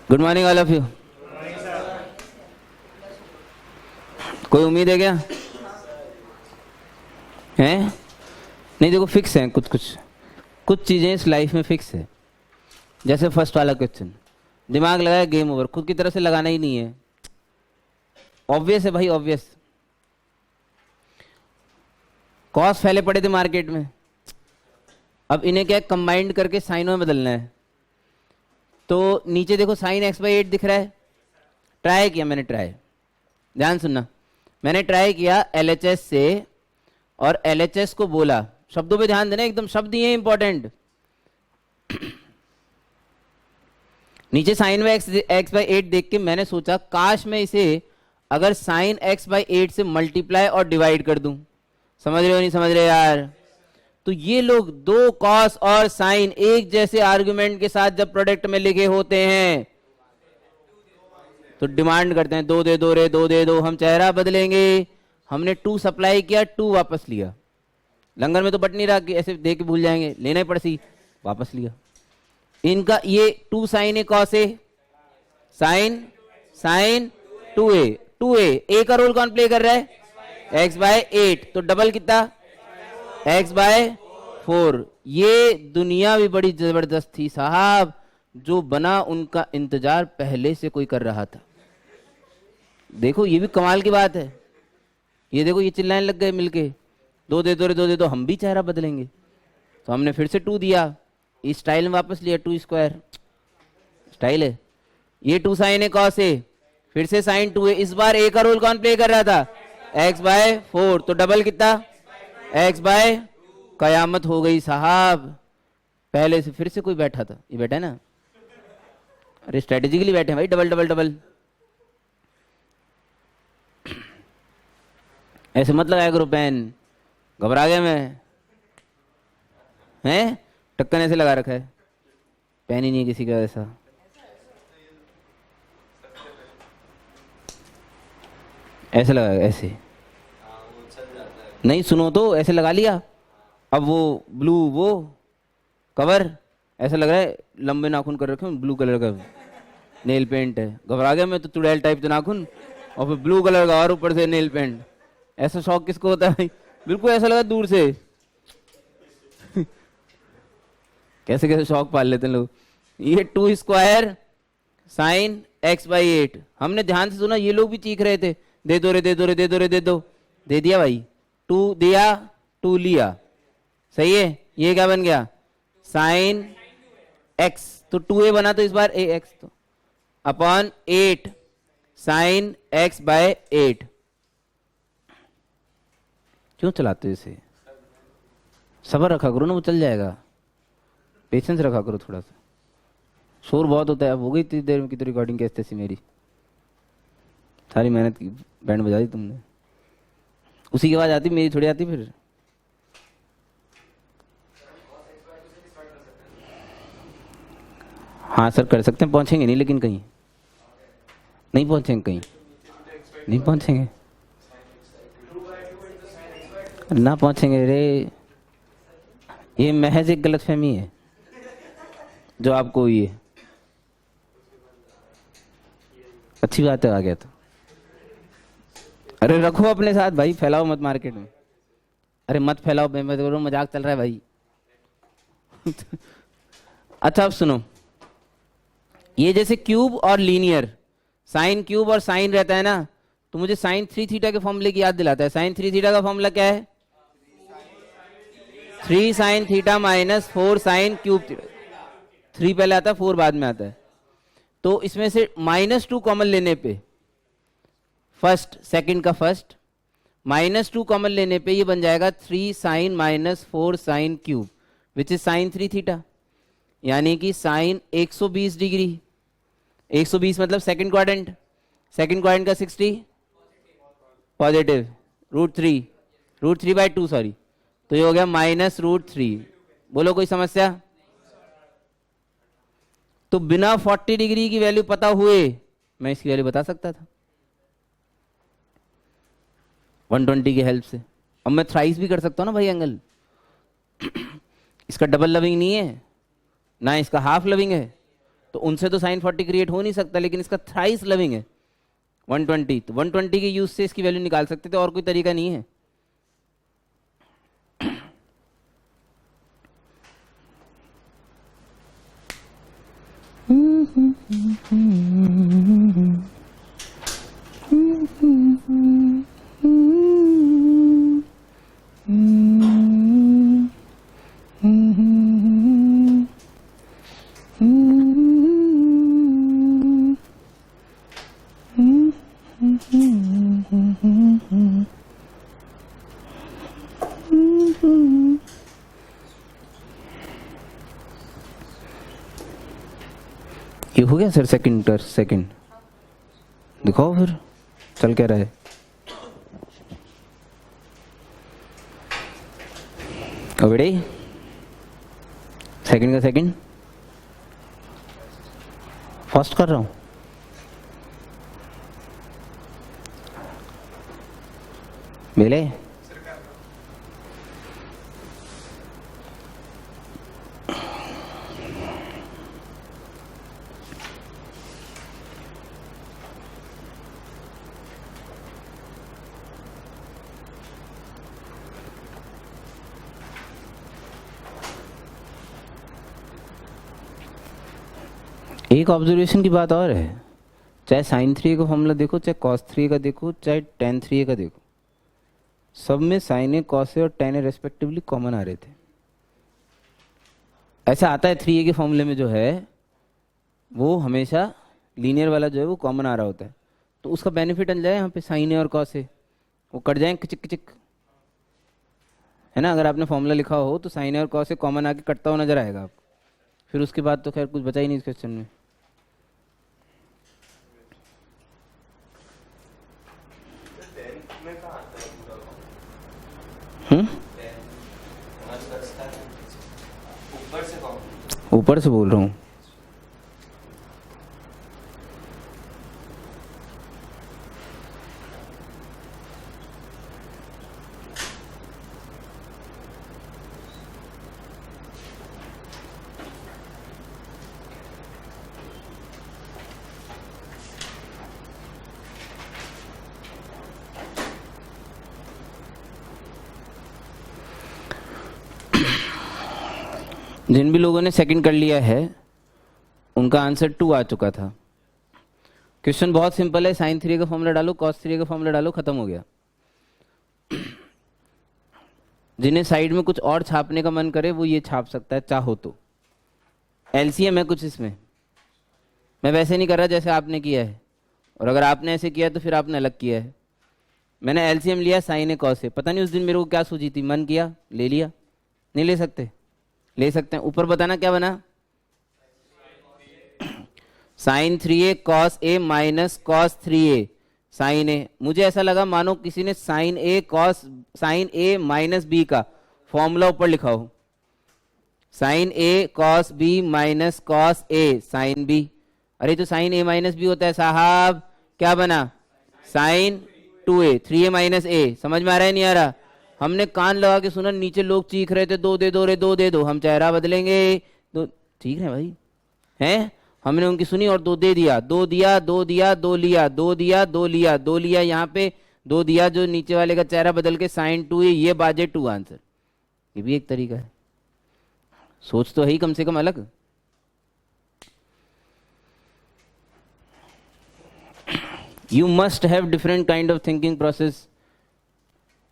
Good morning all of you. कोई उम्मीद है क्या? हैं? नहीं, देखो फिक्स है कुछ चीज़ें इस लाइफ में फिक्स है। जैसे फर्स्ट वाला क्वेश्चन, दिमाग लगाया गेम ओवर, खुद की तरफ से लगाना ही नहीं है। ऑब्वियस है भाई, ऑब्वियस। कॉस फैले पड़े थे मार्केट में, अब इन्हें क्या कंबाइंड करके साइनों में बदलना है। तो नीचे देखो साइन x/8 दिख रहा है। ट्राई किया मैंने, ध्यान सुनना, मैंने ट्राई किया LHS से और LHS को बोला, शब्दों पे ध्यान देना, एकदम शब्द ये इंपॉर्टेंट। नीचे साइन में x/8 देख के मैंने सोचा काश मैं इसे अगर साइन x/8 से मल्टीप्लाई और डिवाइड कर दूं। समझ रहे हो नहीं समझ रहे यार? तो ये लोग दो कॉस और साइन एक जैसे आर्गुमेंट के साथ जब प्रोडक्ट में लिखे होते हैं तो डिमांड करते हैं, दो दे दो रे, दो दे दो, हम चेहरा बदलेंगे। हमने 2 सप्लाई किया, 2 वापस लिया। लंगर में तो बट नहीं रहा कि ऐसे दे के भूल जाएंगे, लेना ही पड़सी, वापस लिया। इनका ये 2 sign A cos A, sign sign 2a ए का रोल कौन प्ले कर रहा है? x/8, तो डबल कितना? x/4। ये दुनिया भी बड़ी जबरदस्त थी साहब, जो बना उनका इंतजार पहले से कोई कर रहा था। देखो ये भी कमाल की बात है। ये देखो ये चिल्लाने लग गए मिलके, दो दे दो रे, दो दे दो, हम भी चेहरा बदलेंगे। तो हमने फिर से 2 दिया, इस स्टाइल में वापस लिया, 2 स्क्वायर स्टाइल है। ये 2 साइन ए कॉस ए, फिर से साइन 2 ए। इस बार ए का रोल कौन प्ले कर रहा था? x/4, तो डबल कितना? x/, कयामत हो गई साहब। पहले से फिर से कोई बैठा था, ये बैठा है ना, अरे स्ट्रेटेजिकली बैठे हैं भाई, डबल डबल डबल। ऐसे मत लगाया करो पेन, घबरा गया मैं। हैं? टक्कन ऐसे लगा रखा है, पेन ही नहीं है किसी का ऐसा। ऐसे लगा, ऐसे नहीं, सुनो तो, ऐसे लगा लिया। अब वो ब्लू, वो कवर ऐसा लग रहा है लंबे नाखून कर रखे हैं, ब्लू कलर का नेल पेंट है। घबरा गया मैं तो, चुड़ैल टाइप के नाखून और फिर ब्लू कलर का और ऊपर से नेल पेंट। ऐसा शौक किसको होता है? बिल्कुल ऐसा लगा दूर से। कैसे कैसे शौक पाल लेते हैं लोग। ये 2 स्क्वायर साइन x/8, हमने ध्यान से सुना, ये लोग भी चीख रहे थे, दे दो रे, दे दो रे, दे दो रे, दे दो। दे दिया भाई, 2 दिया, 2 लिया, सही है। ये क्या बन गया? साइन x, तो 2a बना, तो इस बार ax, तो अपॉन 8 साइन x/8। क्यों चलाते हो इसे? सब्र रखा करो ना, वो चल जाएगा। पेशेंस रखा करो थोड़ा सा। शोर बहुत होता है। अब हो गई इतनी देर में की तो रिकॉर्डिंग कैसे थी मेरी, सारी मेहनत की, बैंड बजा दी तुमने। उसी की आवाज आती, मेरी थोड़ी आती फिर। हाँ सर कर सकते हैं, पहुंचेंगे नहीं लेकिन कहीं नहीं पहुंचेंगे, कहीं नहीं पहुंचेंगे, ना पहुंचेंगे रे। ये महज एक गलतफहमी है जो आपको हुई है। अच्छी बात है, आ गया तो। अरे रखो अपने साथ भाई, फैलाओ मत मार्केट में। अरे मत फैलाओ, मैं तो मजाक चल रहा है भाई। अच्छा अब सुनो, ये जैसे क्यूब और लीनियर, साइन क्यूब और साइन रहता है ना, तो मुझे साइन 3 थीटा के फॉर्मूले की याद दिलाता है। साइन 3 थीटा का फॉर्मूला क्या है? 3 sine theta minus 4 sine cube. 3 पहले आता है, 4 बाद में आता है। तो इसमें से -2 कॉमन लेने पे, फर्स्ट सेकंड का फर्स्ट, -2 कॉमन लेने पे ये बन जाएगा 3 sine minus 4 sine cube, which is sine 3 theta. यानी कि साइन 120 डिग्री, 120 मतलब सेकंड क्वाड्रेंट, सेकंड क्वाड्रेंट का 60 पॉजिटिव, √3/2 सॉरी, तो ये हो गया -√3। बोलो कोई समस्या? तो बिना 40 डिग्री की वैल्यू पता हुए मैं इसकी वैल्यू बता सकता था 120 की हेल्प से। अब मैं थ्राइस भी कर सकता हूं ना भाई एंगल। इसका डबल लविंग नहीं है ना, इसका हाफ लविंग है, तो उनसे तो साइन 40 क्रिएट हो नहीं सकता, लेकिन इसका थ्राइस लविंग है 120, तो 120 के यूज से इसकी वैल्यू निकाल सकते थे, और कोई तरीका नहीं है। ये हो गया सर सेकंड दिखाओ फिर चल क्या रहा है। अबड़े सेकंड का सेकंड फर्स्ट कर रहा हूं। मेले एक ऑब्जर्वेशन की बात और है, चाहे साइन 3 का फॉर्मूला देखो, चाहे कॉस 3 का देखो, चाहे टेन 3 का देखो, सब में साइन ए, कॉस ए और टेन ए रेस्पेक्टिवली कॉमन आ रहे थे। ऐसा आता है 3a के फॉर्मूले में जो है वो हमेशा लीनियर वाला जो है वो कॉमन आ रहा होता है, तो उसका बेनिफिट मिल जाए यहाँ पे साइन ए और कॉस ए, वो कट जाए किचिक किचिक, है ना। अगर आपने फॉर्मूला लिखा हो तो साइन ए और कॉस ए कॉमन आके कटता हुआ नजर आएगा आपको, फिर उसके बाद तो खैर कुछ बचा ही नहीं इस क्वेश्चन में। ऊपर से बोल रहा हूँ। जिन भी लोगों ने सेकंड कर लिया है उनका आंसर 2 आ चुका था। क्वेश्चन बहुत सिंपल है, साइन 3 का फॉर्मूला डालो, कॉस 3 का फॉर्मूला डालो, खत्म हो गया। जिन्हें साइड में कुछ और छापने का मन करे वो ये छाप सकता है चाहो तो। एलसीएम है कुछ इसमें, मैं वैसे नहीं कर रहा जैसे आपने किया है, और अगर आपने ऐसे किया तो फिर आपने अलग किया है। मैंने एलसीएम लिया साइन ए कॉस ए, पता नहीं उस दिन मेरे को क्या सूझी थी, मन किया ले लिया। नहीं ले सकते? ले सकते हैं। ऊपर बताना क्या बना, sign 3a cos A minus cos 3a sign ए। मुझे ऐसा लगा मानो किसी ने साइन ए माइनस बी का फॉर्मूला ऊपर लिखा हो, sign A cos B minus cos A sine B. अरे तो साइन ए माइनस बी होता है साहब, क्या बना साइन 2a 3a माइनस ए। समझ में आ रहा है नहीं आ रहा? हमने कान लगा के सुना, नीचे लोग चीख रहे थे 2 दे दो रे 2 दे दो, हम चेहरा बदलेंगे। दो ठीक है भाई, हैं? हमने उनकी सुनी और 2 दे दिया, 2 दिया 2 दिया 2 लिया, 2 दिया 2 लिया 2 लिया, यहाँ पे 2 दिया जो नीचे वाले का चेहरा बदल के साइन 2a, ये बाजे 2 आंसर। ये भी एक तरीका है, सोच तो है ही कम से कम अलग। You must have different kind of thinking process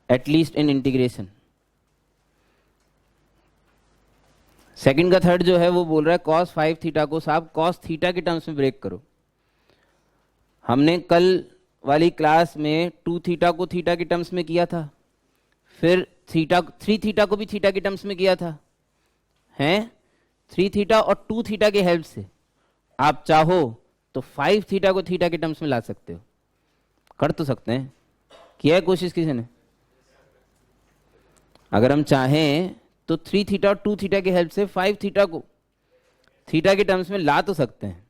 at least in integration. Second का थर्ड जो है वो बोल रहा है cos 5 थीटा को साहब cos थीटा के टर्म्स में ब्रेक करो। हमने कल वाली क्लास में 2 थीटा को थीटा के टर्म्स में किया था, फिर 3 थीटा को भी थीटा के टर्म्स में किया था, हैं? 3 थीटा और 2 थीटा के हेल्प से आप चाहो तो 5 थीटा को थीटा के टर्म्स में ला सकते हो। कर तो सकते हैं, किया है कोशिश किसी ने? अगर हम चाहें तो 3 थीटा और 2 थीटा की हेल्प से 5 थीटा को थीटा के टर्म्स में ला तो सकते हैं,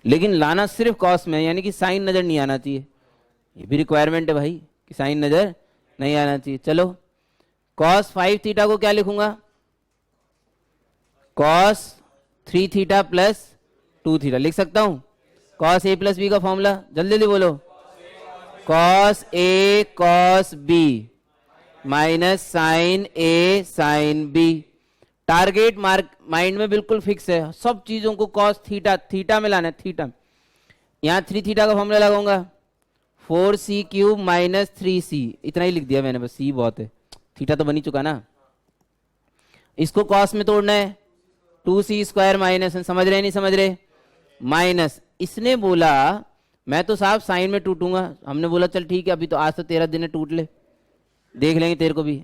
लेकिन लाना सिर्फ कॉस में, यानी कि साइन नजर नहीं आना चाहिए। ये भी रिक्वायरमेंट है भाई कि साइन नजर नहीं आना चाहिए। चलो cos 5 थीटा को क्या लिखूंगा? कॉस 3 थीटा प्लस 2 थीटा लिख सकता हूं। कॉस ए प्लस बी का फॉर्मूला जल्दी जल्दी बोलो। Cos A cos B minus sine A sine B. Target mark mind में बिल्कुल फिक्स है, सब चीजों को कॉस थीटा थीटा में लाना है, थीटा। यहां 3 थीटा का फॉर्मूला लगाऊंगा 4c क्यूब माइनस 3c, इतना ही लिख दिया मैंने, बस सी बहुत है, थीटा तो बन ही चुका ना। इसको कॉस में तोड़ना है 2c स्क्वायर माइनस, समझ रहे नहीं समझ रहे, माइनस। इसने बोला मैं तो साहब साइन में टूटूंगा, हमने बोला चल ठीक है अभी तो आज तो 13 दिन है, टूट ले, देख लेंगे तेरे को भी,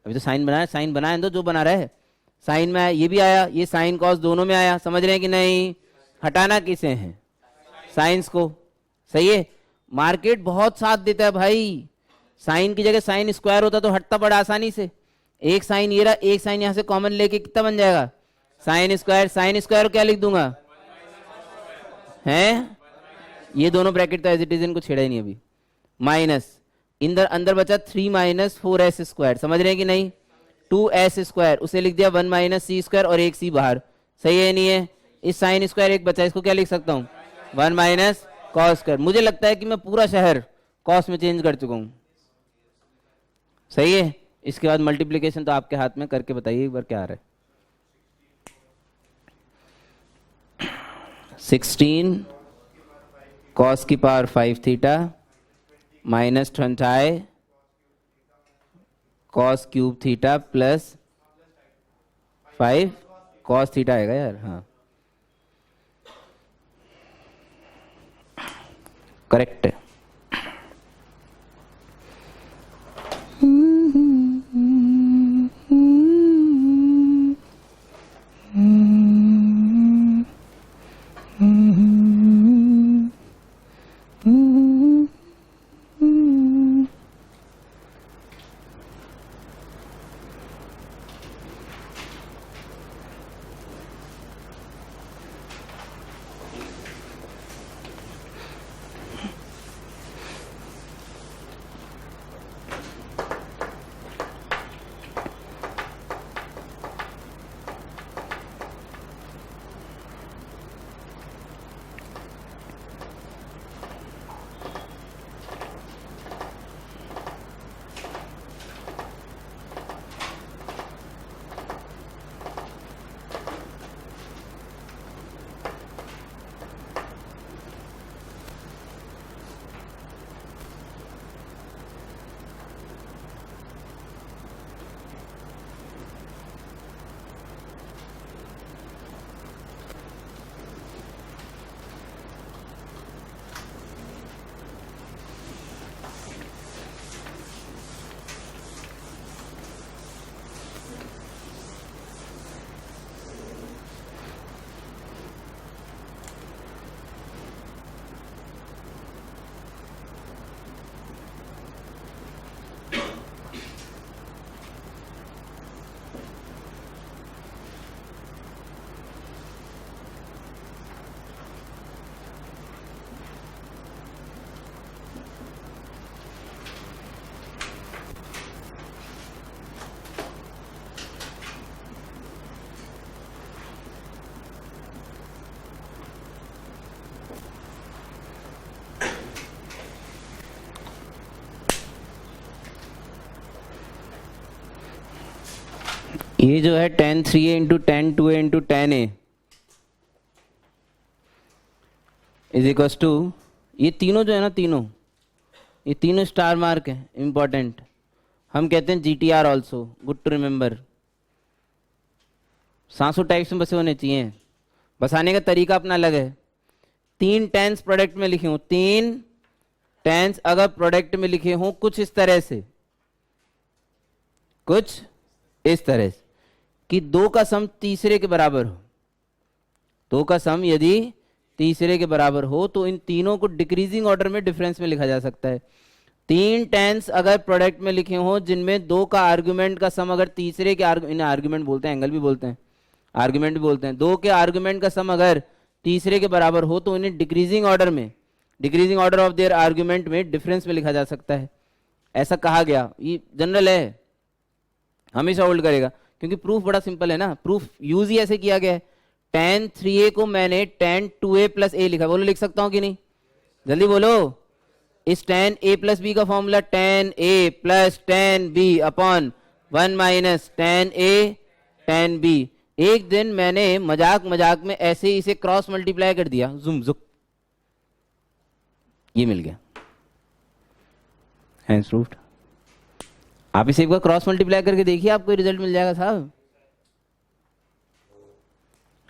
अभी तो साइन बनाया, साइन बनाए दो जो बना रहा है। साइन में आया, ये भी आया, ये साइन कॉस दोनों में आया, समझ रहे हैं कि नहीं। हटाना किसे है, साइंस को, सही है। मार्केट बहुत साथ देता है भाई, साइन की जगह साइन स्क्वायर होता तो हटता बड़ा आसानी से। एक साइन ये रहा, एक साइन यहां से कॉमन लेके कितना बन जाएगा, साइन स्क्वायर। साइन स्क्वायर क्या लिख दूंगा, हैं ये दोनों ब्रैकेट तो एज इट इज, इनको छेड़ा ही नहीं अभी, माइनस इंदर अंदर बचा 3 माइनस 4s स्क्वायर, समझ रहे हैं कि नहीं। 2s स्क्वायर उसे लिख दिया 1 माइनस सी स्क्वायर और एक सी बाहर, सही है नहीं है। इस साइन स्क्वायर एक बचा, इसको क्या लिख सकता हूं 1 माइनस कॉस स्क्वायर। मुझे लगता है कि मैं पूरा शहर कॉस में चेंज कर चुका हूं, सही है। इसके बाद मल्टीप्लीकेशन तो आपके हाथ में, करके बताइए एक बार क्या आ रहा है। 16 कॉस की power 5 theta minus 20 cos cube theta plus 5 cos theta आएगा यार, हाँ करेक्ट है। ये जो है tan 3a into tan 2a into tan a is equal to, ये तीनों जो है ना, तीनों ये तीनों स्टार मार्क है, इंपॉर्टेंट। हम कहते हैं GTR also, good to remember. 700 types में बसे होने चाहिए, बसाने का तरीका अपना अलग है। 3 टेंस प्रोडक्ट में लिखे हूं, 3 टेंस अगर प्रोडक्ट में लिखे हों कुछ इस तरह से, कुछ इस तरह से कि 2 का सम तीसरे के बराबर हो, 2 का सम यदि तीसरे के बराबर हो तो इन तीनों को डिक्रीजिंग ऑर्डर में डिफरेंस में लिखा जा सकता है। 3 टेंस अगर प्रोडक्ट में लिखे हों जिनमें 2 का आर्गुमेंट का सम अगर तीसरे के इन्हें आर्गुमेंट बोलते हैं, एंगल भी बोलते हैं, आर्गुमेंट भी बोलते हैं, 2 के आर्गुमेंट का सम अगर तीसरे के बराबर हो तो इन्हें डिक्रीजिंग ऑर्डर में, decreasing order of their argument में डिफरेंस में लिखा जा सकता है। ऐसा कहा गया, ये जनरल है, हमेशा होल्ड करेगा, क्योंकि प्रूफ बड़ा सिंपल है ना, प्रूफ यूज ही ऐसे किया गया है। tan 3a को मैंने tan 2a प्लस ए लिखा, बोलो लिख सकता हूं कि नहीं, जल्दी बोलो। इस tan a प्लस बी का formula tan a plus tan b upon 1 minus tan a tan b। एक दिन मैंने मजाक मजाक में ऐसे ही इसे क्रॉस मल्टीप्लाई कर दिया, जुम जुक, ये मिल गया, हैंस प्रूव्ड। आप इसे एक बार क्रॉस मल्टीप्लाई करके देखिए, आपको रिजल्ट मिल जाएगा साहब,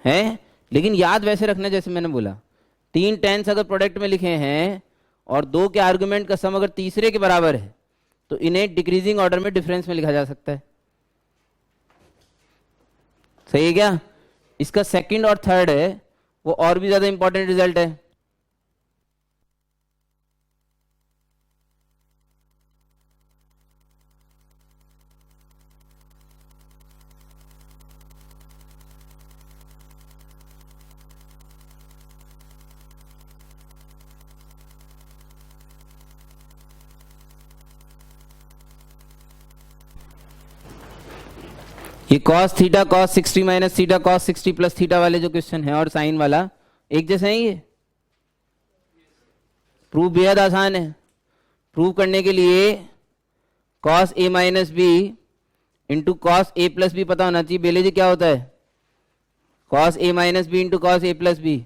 है। लेकिन याद वैसे रखना जैसे मैंने बोला, 3 टेंस अगर प्रोडक्ट में लिखे हैं और 2 के आर्गुमेंट का सम अगर तीसरे के बराबर है तो इन्हें डिक्रीजिंग ऑर्डर में डिफरेंस में लिखा जा सकता है। सही है क्या? इसका सेकंड और थर्ड है वो और भी ज्यादा इंपॉर्टेंट रिजल्ट है। ये cos theta cos 60 minus theta cos 60 plus theta वाले जो क्वेश्चन है और साइन वाला एक जैसे हैं। ये प्रूफ बेहद आसान है। प्रूव करने के लिए cos a minus B into cos A plus B पता होना चाहिए। बेले जी क्या होता है? cos a minus B into cos A plus B,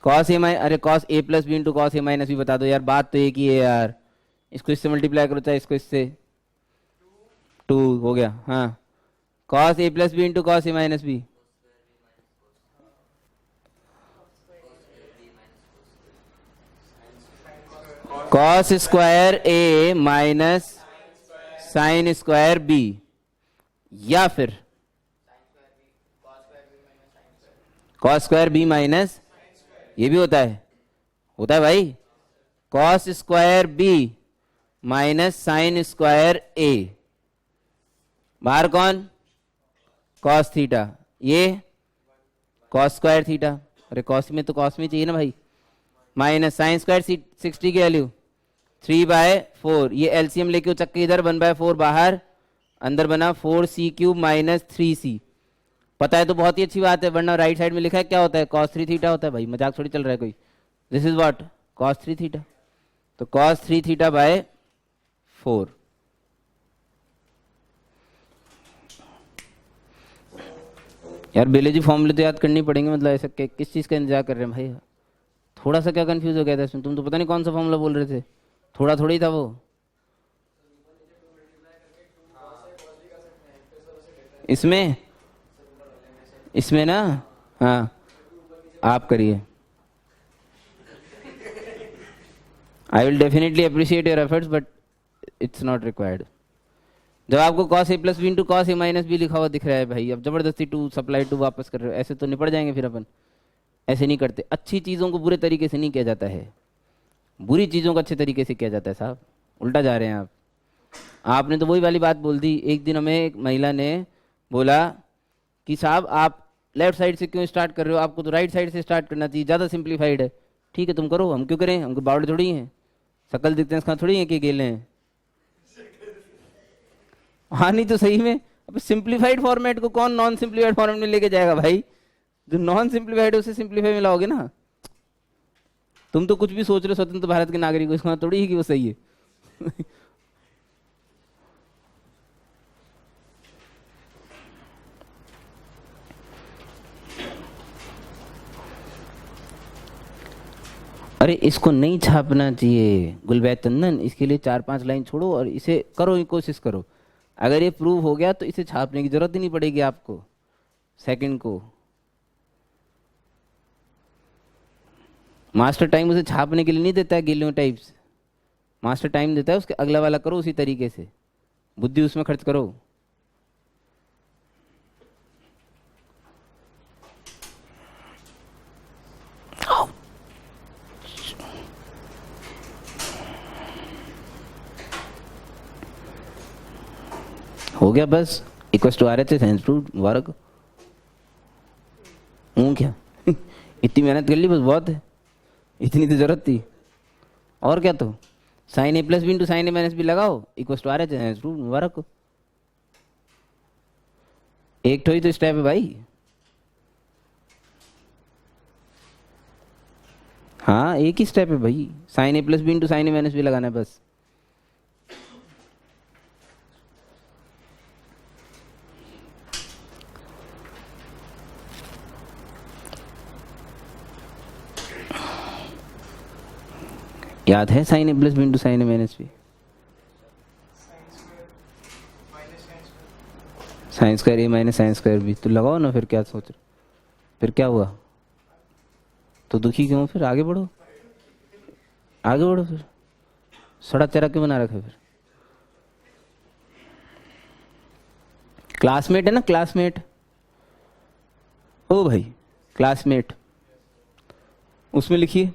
cos a अरे cos a plus B into cos A minus B बता दो यार, बात तो एक ही है यार। इसको इससे मल्टीप्लाई करो चाहे इसको इससे, 2 हो गया। हाँ, cos a plus B into cos A minus B, cos square A minus sine square B, या फिर कॉस स्क्वायर बी माइनस, ये भी होता है भाई, cos square B minus sine square A, बाहर कौन? कॉस थीटा, ये कॉस स्क्वायर थीटा, अरे कॉस में तो कॉस में चाहिए ना भाई, माइनस साइन स्क्वायर 60 की वैल्यू 3/4, ये एलसीएम लेके चक्के इधर 1/4 बाहर, अंदर बना 4c क्यूब माइनस 3c। पता है तो बहुत ही अच्छी बात है, वरना राइट साइड में लिखा है क्या होता है? cos 3 थीटा होता है भाई, मजाक थोड़ी चल रहा है कोई। This is what? cos 3 theta, तो cos 3 थीटा बाय 4। यार बेले जी फॉर्मूले तो याद करनी पड़ेंगे, मतलब ऐसा किस चीज़ का इंतजार कर रहे हैं भाई? थोड़ा सा क्या कंफ्यूज हो गया था इसमें? तुम तो पता नहीं कौन सा फॉर्मूला बोल रहे थे, थोड़ा थोड़ा ही था वो। इसमें ना, हाँ आप करिए, I will definitely appreciate your efforts but it's not required. जब आपको cos a plus B into cos A minus B लिखा हुआ दिख रहा है भाई, अब जबरदस्ती 2 सप्लाई 2 वापस कर रहे हो, ऐसे तो निपट जाएंगे फिर अपन। ऐसे नहीं करते, अच्छी चीज़ों को बुरे तरीके से नहीं किया जाता है, बुरी चीज़ों को अच्छे तरीके से किया जाता है साहब, उल्टा जा रहे हैं आप। आपने तो वही वाली बात बोल दी। एक दिन हमें एक महिला ने बोला कि साहब आप लेफ्ट साइड से क्यों स्टार्ट कर रहे हो, आपको तो राइट साइड से स्टार्ट करना चाहिए, ज़्यादा सिंप्लीफाइड है। ठीक है तुम करो, हम क्यों करें, हमको बावड़े थोड़ी हैं, शकल दिखते हैं इसका थोड़ी है कि गेले हैं। हाँ नहीं तो सही में, अब सिंप्लीफाइड फॉर्मेट को कौन नॉन सिंप्लीफाइड फॉर्मेट में लेके जाएगा भाई? जो नॉन सिंप्लीफाइड है उसे सिंप्लीफाई में लाओगे ना। तुम तो कुछ भी सोच रहे हो स्वतंत्र भारत के नागरिक, इसका थोड़ी ही कि वो सही है। अरे इसको नहीं छापना चाहिए गुलबैत तंदन, इसके लिए 4-5 लाइन छोड़ो और इसे करो, कोशिश करो। अगर ये प्रूव हो गया तो इसे छापने की जरूरत ही नहीं पड़ेगी आपको सेकंड को। मास्टर टाइम उसे छापने के लिए नहीं देता है गिलियों टाइप्स, मास्टर टाइम देता है उसके अगला वाला करो उसी तरीके से, बुद्धि उसमें खर्च करो। हो गया बस, equal to R H S hence proved, मुबारक हूँ क्या। इतनी मेहनत कर ली बस, बहुत है, इतनी तो जरूरत थी। और क्या, तो sine A plus B into sine A minus B लगाओ, equal to R H S hence proved, मुबारक हो। एक तो ही तो स्टेप है भाई। हाँ एक ही स्टेप है भाई, sign A plus B into sine A minus B लगाना है बस। याद है sine A plus B into sine A minus B? Sign square A minus sine square B, तो लगाओ ना, फिर क्या सोच रहे, फिर क्या हुआ? तो दुखी क्यों? फिर आगे बढ़ो, आगे बढ़ो, फिर सड़ा तेरा क्यों बना रखा है फिर? क्लासमेट है ना, क्लासमेट, ओ भाई क्लासमेट, उसमें लिखिए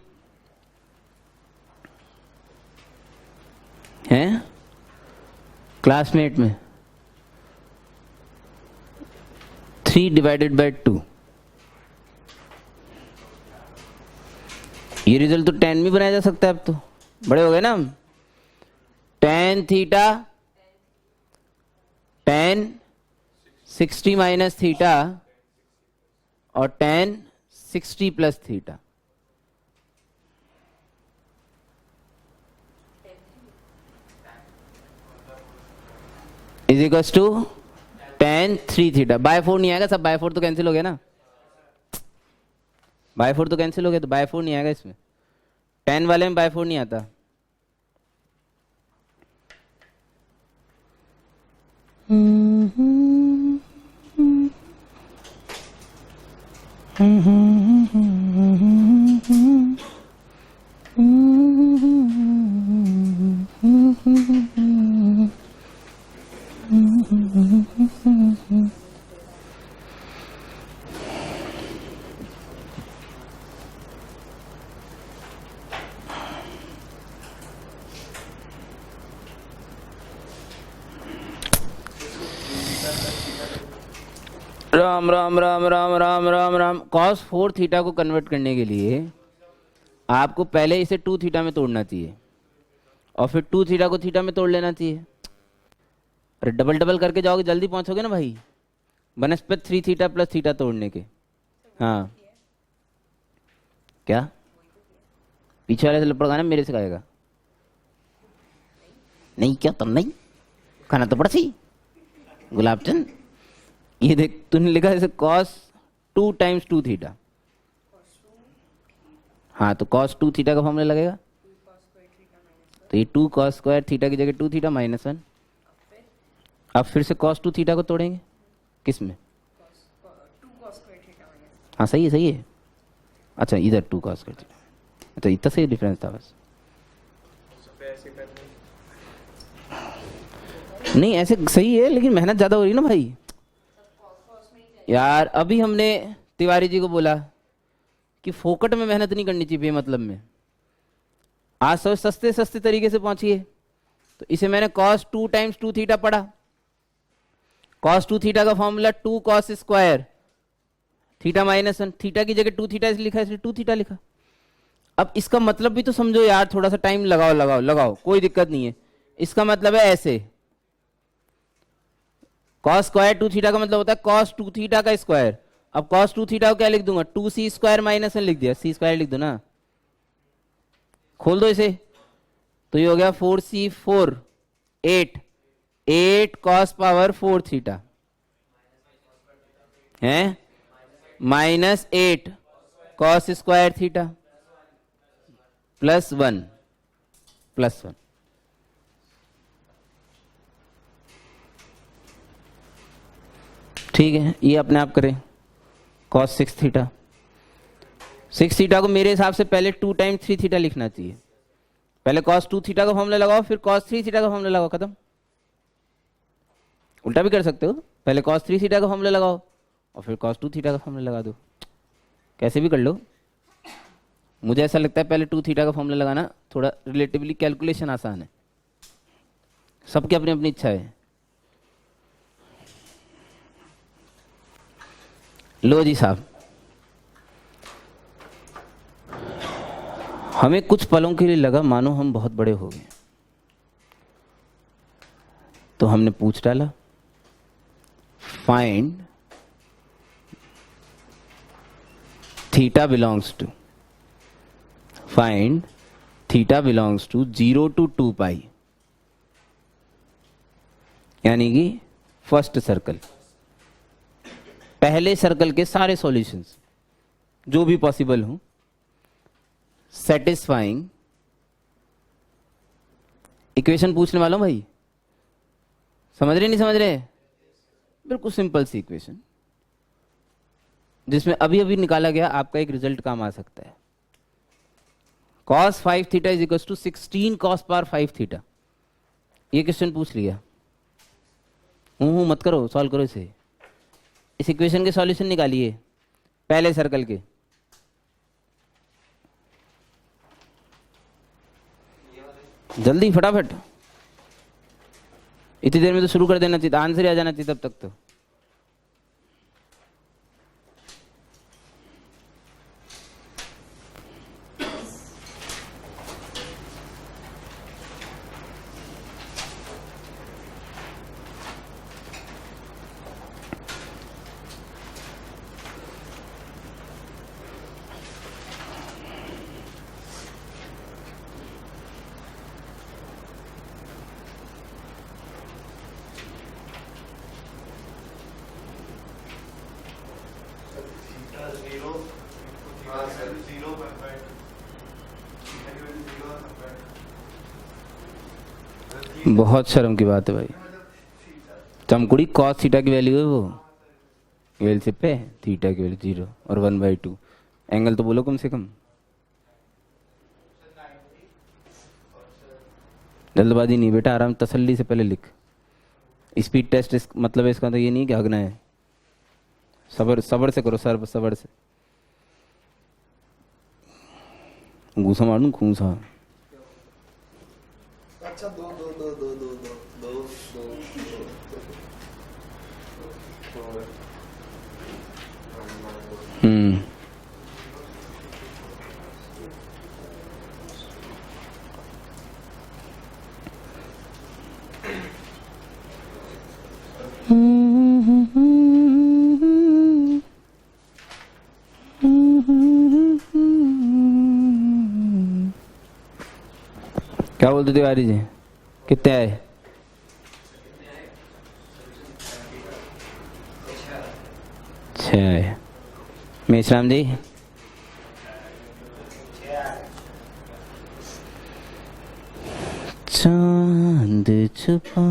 हैं, क्लासमेट में 3/2। ये रिजल्ट तो 10 भी बनाया जा सकता है, अब तो बड़े हो गए ना हम। tan theta tan 60 minus theta और tan 60 plus theta. Is equal to tan 3 theta. By 4 नहीं आएगा, सब बाय 4 तो कैंसिल हो गया ना, बाय 4 तो कैंसिल हो गया, तो बाय 4 नहीं आएगा इसमें, tan वाले में बाय 4 नहीं आता। राम राम राम राम राम राम राम। cos 4 थीटा को कन्वर्ट करने के लिए आपको पहले इसे 2 थीटा में तोड़ना चाहिए और फिर 2 थीटा को थीटा में तोड़ लेना चाहिए। अरे डबल डबल करके जाओगे जल्दी पहुंचोगे ना भाई, बनस्पत 3 थीटा प्लस थीटा तोड़ने के। हाँ क्या पीछे वाले से लपड़ खाना मेरे से खाएगा? नहीं क्या तुम नहीं खाना तो पड़सी गुलाब चंद। ये देख तूने लिखा है cos 2 टाइम्स 2 थीटा। हाँ तो cos 2 थीटा का फॉर्मूला लगेगा, तो ये 2 cos स्क्वायर थीटा की जगह 2 थीटा माइनस 1। अब फिर से cos 2 थीटा को तोड़ेंगे किस में? हाँ सही है सही है। अच्छा इधर 2 cos स्क्वायर थीटा, तो इतना सही डिफरेंस था बस। नहीं ऐसे सही है, लेकिन मेहनत ज्यादा हो रही है ना भाई यार। अभी हमने तिवारी जी को बोला कि फोकट में मेहनत नहीं करनी चाहिए बेमतलब में। आज सब सस्ते सस्ते तरीके से पहुंचिए। तो इसे मैंने cos 2 टाइम्स 2 थीटा पढ़ा। cos 2 थीटा का formula 2 cos square theta minus 1, theta की जगह 2 थीटा लिखा इसलिए 2 थीटा लिखा। अब इसका मतलब भी तो समझो यार, थोड़ा सा टाइम लगाओ लगाओ लगाओ, कोई दिक्कत नहीं है। इसका मतलब है ऐसे, cos स्क्वायर 2 थीटा का मतलब होता है cos 2 थीटा का स्क्वायर। अब cos 2 थीटा को क्या लिख दूंगा? 2c स्क्वायर माइनस 1 लिख दिया, c स्क्वायर लिख दो ना, खोल दो इसे। तो ये हो गया 4c4 8 cos पावर 4 थीटा है minus 8 cos square theta plus 1 ठीक है। ये अपने आप करें cos 6 थीटा। 6 थीटा को मेरे हिसाब से पहले 2 टाइम्स 3 थीटा लिखना चाहिए। पहले cos 2 थीटा का फॉर्मूला लगाओ, फिर cos 3 थीटा का फॉर्मूला लगाओ, खत्म। उल्टा भी कर सकते हो, पहले cos 3 थीटा का फॉर्मूला लगाओ और फिर cos 2 थीटा का फॉर्मूला लगा दो, कैसे भी कर लो। मुझे ऐसा लगता है पहले 2 थीटा का फॉर्मूला लगाना थोड़ा रिलेटिवली कैलकुलेशन आसान है। सबकी अपनी अपनी इच्छा है। लो जी साहब, हमें कुछ पलों के लिए लगा मानो हम बहुत बड़े हो गए, तो हमने पूछ डाला find theta belongs to, find theta belongs to 0 to 2 pi, यानी कि फर्स्ट सर्कल, पहले सर्कल के सारे सॉल्यूशंस जो भी पॉसिबल हो, सेटिस्फाइंग इक्वेशन पूछने वाला हूं भाई, समझ रहे नहीं समझ रहे? बिल्कुल सिंपल सी इक्वेशन जिसमें अभी अभी निकाला गया आपका एक रिजल्ट काम आ सकता है। cos 5 theta is equal to 16 cos power 5 theta, ये क्वेश्चन पूछ लिया। मत करो, सॉल्व करो इसे। इस इक्वेशन के सॉल्यूशन निकालिए पहले सर्कल के। जल्दी फटाफट, इतनी देर में तो शुरू कर देना चाहिए, आंसर आ जाना चाहिए तब तक तो। बहुत शर्म की बात है भाई, चमकुड़ी cos थीटा की वैल्यू है वो, एलशिप पे थीटा की वैल्यू 0 और 1/2। एंगल तो बोलो कम से कम, जल्दबाजी नहीं बेटा, आराम तसल्ली से पहले लिख। स्पीड टेस्ट मतलब इसका तो ये नहीं कि हगना है, सबर सबर से करो, सबर से। घूसा मारूं घूसा। अच्छा दो दो दो दो दो दो दो दो क्या बोलते तिवारी जी, कितने आए? 6 आए। मेशराम जी चांद छुपा।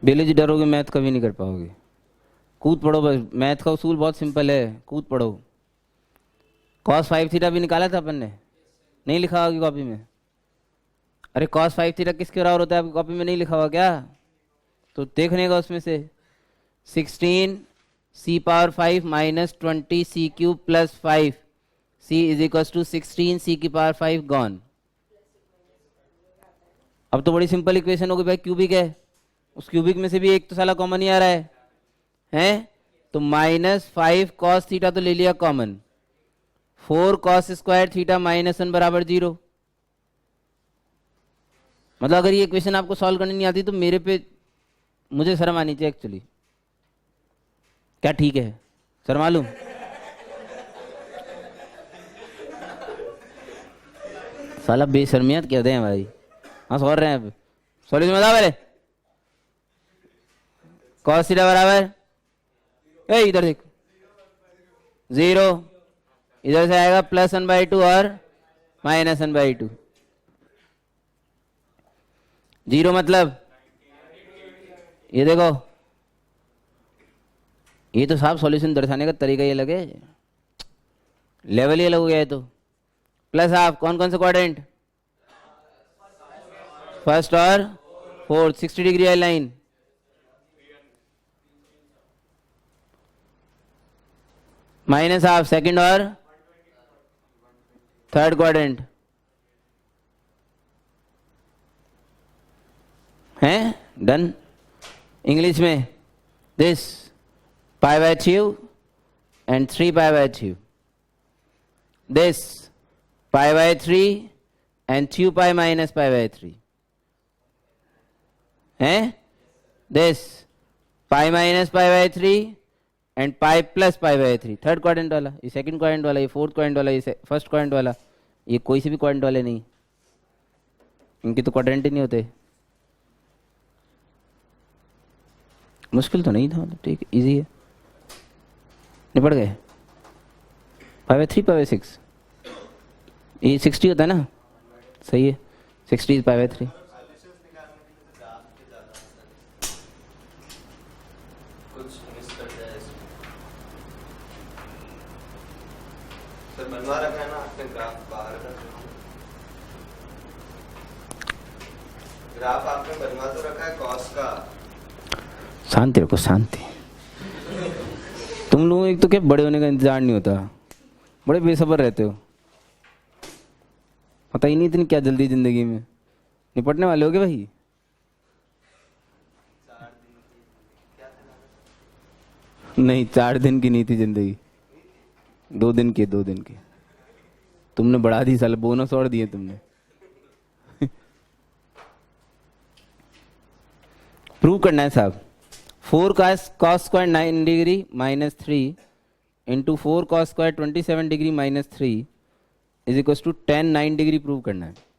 बेले जी डरोगे मैथ कभी नहीं कर पाओगे, कूद पड़ो बस। मैथ का उसूल बहुत सिंपल है, कूद पड़ो। cos 5 थीटा भी निकाला था अपन ने, नहीं लिखा होगी कॉपी में? अरे cos 5 थीटा किसके बराबर होता है आपकी कॉपी में नहीं लिखा हुआ क्या? तो देखने का उसमें से 16 c power 5 minus 20 c cube plus 5 c is equal to 16 c की पावर 5 गॉन। अब तो बड़ी सिंपल इक्वेशन होगी भाई, क्यूबिक है, उस क्यूबिक में से भी एक तो साला कॉमन ही आ रहा है, हैं? तो -5 cos थीटा तो ले लिया common, 4 cos square theta minus 1 बराबर 0। मतलब अगर ये इक्वेशन आपको सॉल्व करनी नहीं आती तो मेरे पे मुझे शर्म आनी चाहिए एक्चुअली। क्या ठीक है? शर्मा लूं? साला बेशर्मियत क्या दे भाई। हाँ सॉल रहे हैं अब, सॉल्यूशन बता पहले। cos थीटा बराबर इधर देख 0, इधर से आएगा +1/2 और -1/2। 0 मतलब ये देखो, ये तो साफ सॉल्यूशन दर्शाने का तरीका ये लगे, लेवल ये अलग हो गया है। तो प्लस हाफ कौन कौन से क्वाड्रेंट? फर्स्ट और फोर्थ, 60 डिग्री है लाइन। माइनस हाफ सेकंड और थर्ड क्वाड्रेंट है। डन। इंग्लिश में this π/2 and 3π/2, this π/3 and 2π minus π/3 है, this π minus π/3 and pi plus pi by 3, third quadrant वाला, ये सेकंड क्वाड्रेंट वाला, ये फोर्थ क्वाड्रेंट वाला, ये फर्स्ट क्वाड्रेंट वाला, ये कोई से भी क्वाड्रेंट वाले नहीं, इनके तो क्वाड्रेंट ही नहीं होते। मुश्किल तो नहीं था, ठीक इजी है, निपट गए। पाई बाय 3 पाई बाय 6, ये 60 होता है ना, सही है, 60 इज पाई बाय 3। बनवा रखा है ना आपने ग्राफ बाहर का, ग्राफ आपने बनवा तो रखा है कॉस का। शांति रखो, शांति। तुम लोगों एक तो क्या बड़े होने का इंतजार नहीं होता, बड़े बेसब्र रहते हो, पता ही नहीं इतनी क्या जल्दी जिंदगी में निपटने वाले हो गए भाई। नहीं 4 दिन की नहीं थी जिंदगी, 2 दिन की, 2 दिन की। तुमने बढ़ा दी साल, बोनस और दिए तुमने। प्रूव करना है साहब, 4 cos square 9 degree minus 3 into 4 cos square 27 degree minus 3 is equal to 10 9 degree prove करना है।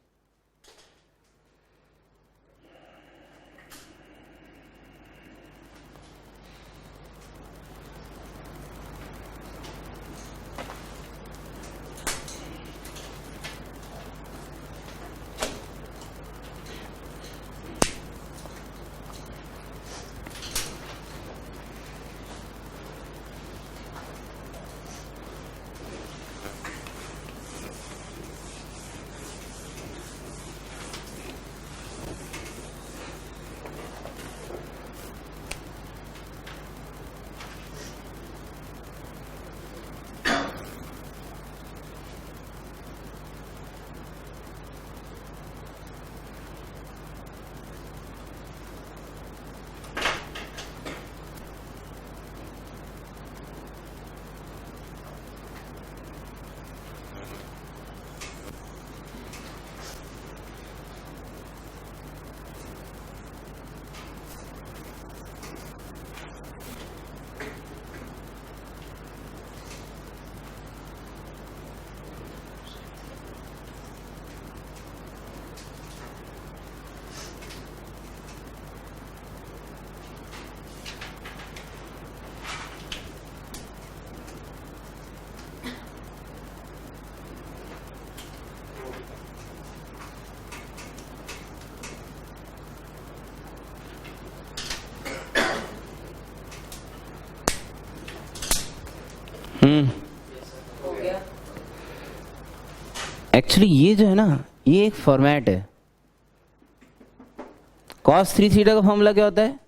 एक्चुअली ये जो है ना, ये एक फॉर्मेट है। cos 3 थीटा का फॉर्मूला क्या होता है?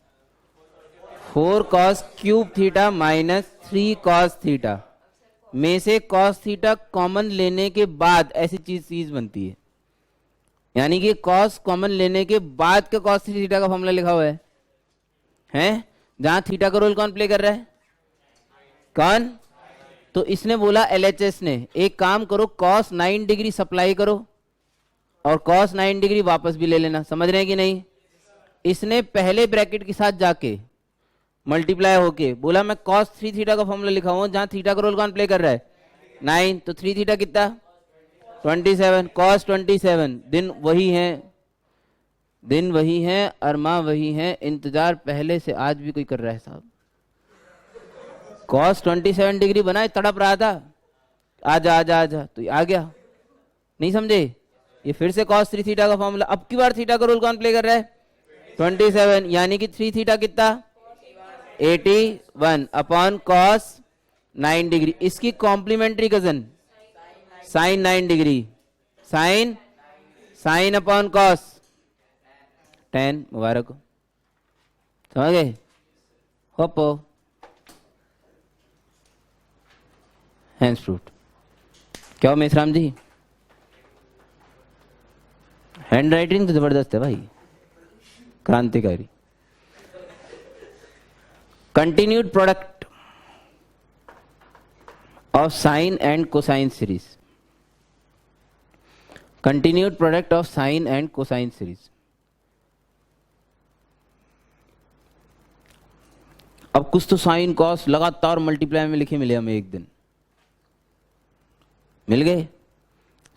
4 cos cube theta minus 3 cos theta में से cos थीटा कॉमन लेने के बाद ऐसी चीज बनती है। यानी कि cos कॉमन लेने के बाद का cos 3 थीटा का फॉर्मूला लिखा हुआ है, हैं? जहां थीटा का रोल कौन प्ले कर रहा है? कौन? तो इसने बोला LHS ने, एक काम करो cos 9 डिग्री सप्लाई करो और cos 9 डिग्री वापस भी ले लेना। समझ रहे हैं कि नहीं? इसने पहले ब्रैकेट के साथ जाके मल्टीप्लाई होके बोला मैं cos 3 थीटा का फॉर्मूला लिखा हुआ, जहां थीटा का रोल कौन प्ले कर रहा है? 9, तो 3 थीटा कितना? 27, cos 27। दिन वही है, दिन वही है, अरमा वही है, इंतजार पहले से आज भी कोई कर रहा है साहब। cos 27 डिग्री बनाए, तड़प रहा था, आजा आजा आजा, तो आ गया। नहीं समझे? ये फिर से cos 3 थीटा का फॉर्मूला, अब की बार थीटा का रोल कौन प्ले कर रहा है? 27, यानी कि 3 थीटा कितना? 81 अपॉन cos 9 डिग्री। इसकी complementary cousin sin 9 degree, sin upon cos 10। मुबारक हो, समझ गए? होपो हैंड्स फ्रूट। क्या हो मेसराम जी? हैंड राइटिंग तो जबरदस्त है भाई, क्रांतिकारी। Continued product of sine and cosine series, continued product of sine and cosine series. अब कुछ तो साइन कॉस लगातार मल्टीप्लाई में लिखे मिले हमें एक दिन, मिल गए।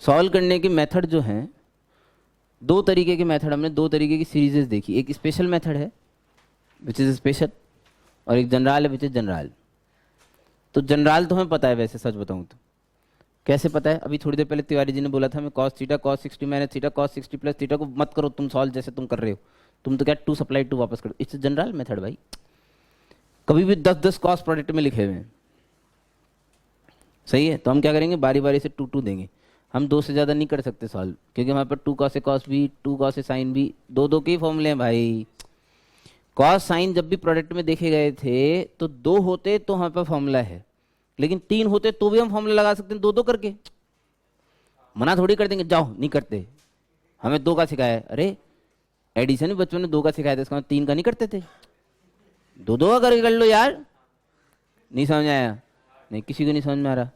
सॉल्व करने के मेथड जो हैं, दो तरीके के मेथड, हमने दो तरीके की सीरीजेस देखी। एक स्पेशल मेथड है विच इज स्पेशल, और एक जनरल है विच इज जनरल। तो जनरल तो हमें पता है, वैसे सच बताऊं तो कैसे पता है, अभी थोड़ी देर पहले तिवारी जी ने बोला था, मैं cos theta cos 60 minus theta cos 60 plus theta को मत करो तुम सॉल्व जैसे तुम कर रहे हो, तुम तो क्या टू सप्लाई टू वापस करो। इट्स जनरल मेथड भाई, कभी भी 10-10 कॉस प्रोडक्ट में लिखे हुए हैं, सही है। तो हम क्या करेंगे, बारी बारी से 2 देंगे। हम 2 से ज़्यादा नहीं कर सकते सॉल्व, क्योंकि हमारे पास 2 cos से cos भी, 2 cos से साइन भी, दो के ही फॉर्मूले हैं भाई। कॉस साइन जब भी प्रोडक्ट में देखे गए थे तो 2 होते तो हमारे पास फॉर्मूला है, लेकिन 3 होते तो भी हम फॉर्मूला लगा सकते हैं 2 करके। मना थोड़ी कर देंगे, जाओ नहीं करते, हमें 2 का सिखाया है। अरे एडिशन भी बचपन में 2 का सिखाया था, इसका 3 का नहीं करते थे, 2 का करके कर लो यार। नहीं समझ आया? नहीं, किसी को नहीं समझ में आ रहा।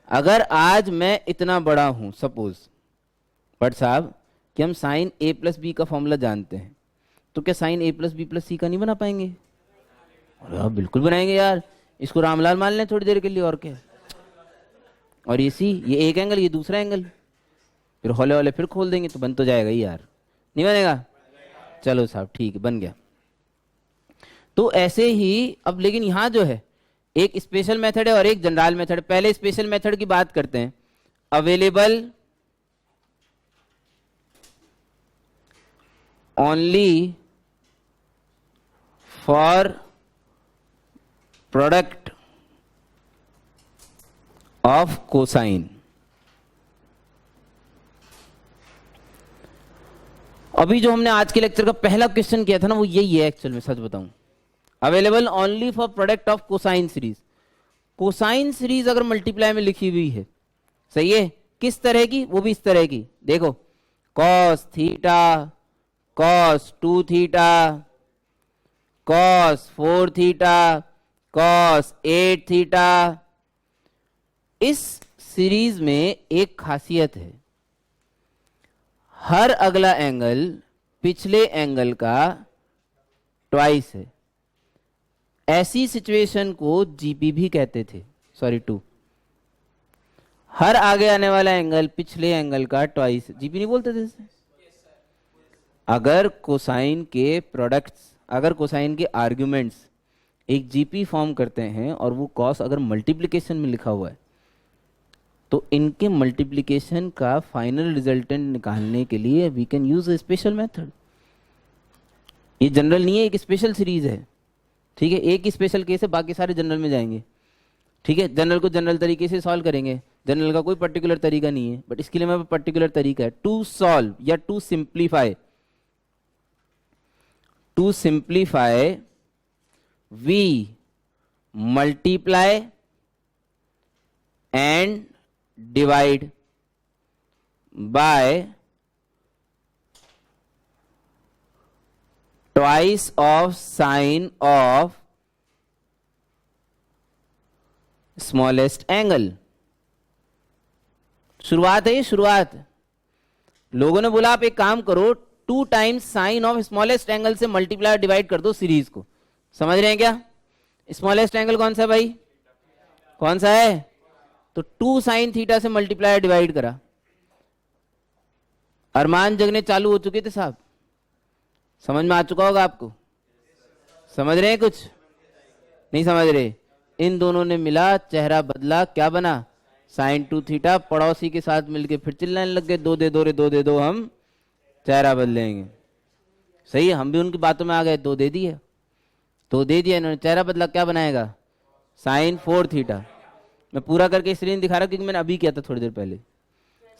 अगर आज मैं इतना बड़ा हूं, सपोज बट साहब कि हम साइन a प्लस बी का फॉर्मूला जानते हैं, तो क्या sine a plus B plus C का नहीं बना पाएंगे? अरे आप बिल्कुल बनाएंगे यार, इसको रामलाल मान लें थोड़ी देर के लिए, और क्या। और ये सी, ये एक एंगल, ये दूसरा एंगल, फिर हौले हौले फिर खोल देंगे तो बन तो जाएगा ही यार, नहीं बनेगा? चलो साहब ठीक है, बन गया। तो ऐसे ही अब, लेकिन यहां जो है एक स्पेशल मेथड है और एक जनरल मेथड है। पहले स्पेशल मेथड की बात करते हैं। Available only for product of cosine. अभी जो हमने आज के लेक्चर का पहला क्वेश्चन किया था ना, वो यही है एक्चुअल में, सच बताऊं। Available only for product of cosine series. Cosine series अगर मल्टीप्लाई में लिखी हुई है, सही है, किस तरह की? वो भी इस तरह की, देखो, cos theta cos 2 theta cos 4 theta cos 8 theta. इस सीरीज में एक खासियत है, हर अगला एंगल पिछले एंगल का ट्वाइस है। ऐसी सिचुएशन को जीपी भी कहते थे, सॉरी 2। हर आगे आने वाला एंगल पिछले एंगल का ट्वाइस, जीपी नहीं बोलते थे इसे? अगर कोसाइन के प्रोडक्ट्स, अगर कोसाइन के आर्ग्यूमेंट्स एक जीपी फॉर्म करते हैं और वो कॉस अगर मल्टीप्लिकेशन में लिखा हुआ है, तो इनके मल्टीप्लिकेशन का फाइनल रिजल्टेंट निकालने के लिए we can use a special method. ये जनरल नहीं है, एक स्पेशल सीरीज है, ठीक है। एक ही स्पेशल केस है, बाकी सारे जनरल में जाएंगे, ठीक है। जनरल को जनरल तरीके से सॉल्व करेंगे, जनरल का कोई पर्टिकुलर तरीका नहीं है, बट इसके लिए मेरे पर्टिकुलर तरीका है। टू सॉल्व या to simplify, to simplify we multiply and divide by twice of sine of smallest angle। शुरुआत है ये, शुरुआत। लोगों ने बोला आप एक काम करो, 2 times sign of smallest angle से मल्टीप्लाई डिवाइड कर दो सीरीज को। समझ रहे हैं क्या? स्मॉलेस्ट एंगल कौन सा है भाई? कौन सा है? तो 2 साइन थीटा से मल्टीप्लाई डिवाइड करा। अरमान जगने चालू हो चुके थे साहब, समझ में आ चुका होगा आपको? समझ रहे हैं? कुछ नहीं समझ रहे? इन दोनों ने मिला, चेहरा बदला, क्या बना? Sine 2 theta. पड़ोसी के साथ मिलके फिर चिल्लाने लग गए, 2 दे दो रे, 2 दे दो, हम चेहरा बदलेंगे। सही है, हम भी उनकी बातों में आ गए, 2 दे दिए, 2 दे दिया इन्होंने, चेहरा बदला, क्या बनाएगा? Sine 4 theta. मैं पूरा करके इसलिए नहीं दिखा रहा क्योंकि मैंने अभी किया था थोड़ी देर पहले।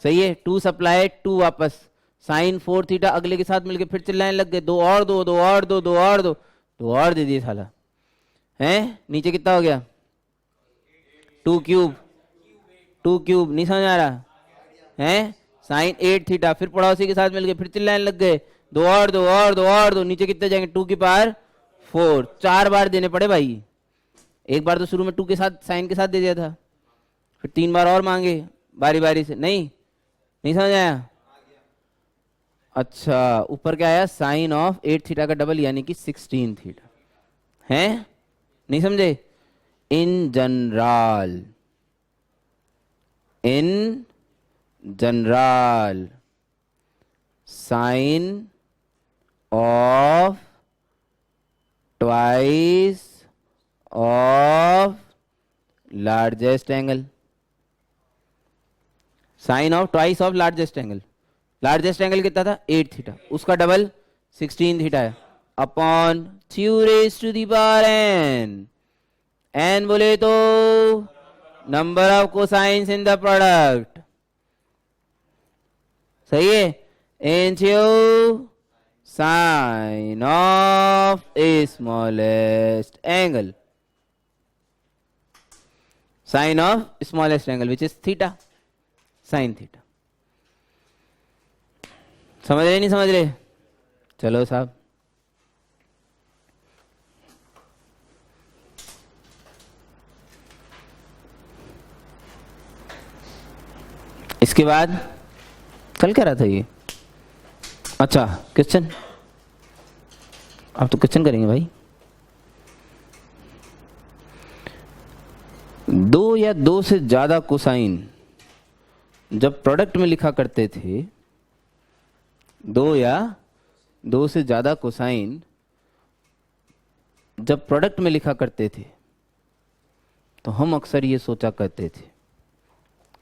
सही है, 2 सप्लाई 2 वापस, साइन 4 थीटा, अगले के साथ मिलके फिर चिल्लाने लग गए, 2 और दो, 2 और दो, 2 और दो, 2 और दे दिए साला। हैं? नीचे कितना हो गया? 2 क्यूब, 2 क्यूब। नहीं समझ आ रहा है? साइन 8 थीटा, फिर पड़ोसी के साथ मिलके फिर चिल्लाने लग गए, 2 और दो, और दो, और दो। नीचे कितने जाएंगे? 2 की पावर 4। 4 बार देने पड़े भाई। एक बार तो शुरू में 2 के साथ, साइन के साथ दे दिया था, फिर 3 बार और मांगे बारी बारी से। नहीं समझ आया? अच्छा, ऊपर क्या आया? साइन ऑफ 8 थीटा का डबल, यानी कि 16 थीटा है। नहीं समझे? In general, in general sine of twice of largest angle, sine of twice of largest angle. Largest angle कितना था? 8 थीटा, उसका डबल 16 थीटा है, upon 2 raise to the power n। n बोले तो number of cosines in the product, सही है? Into sine of smallest angle, sine of smallest angle which is theta, sine theta. समझ रहे नहीं समझ रहे? चलो साहब, इसके बाद कल क्या रहा था ये? अच्छा क्वेश्चन, अब तो क्वेश्चन करेंगे भाई। 2 या 2 से ज्यादा कोसाइन जब प्रोडक्ट में लिखा करते थे, 2 या 2 से ज्यादा कोसाइन जब प्रोडक्ट में लिखा करते थे, तो हम अक्सर ये सोचा करते थे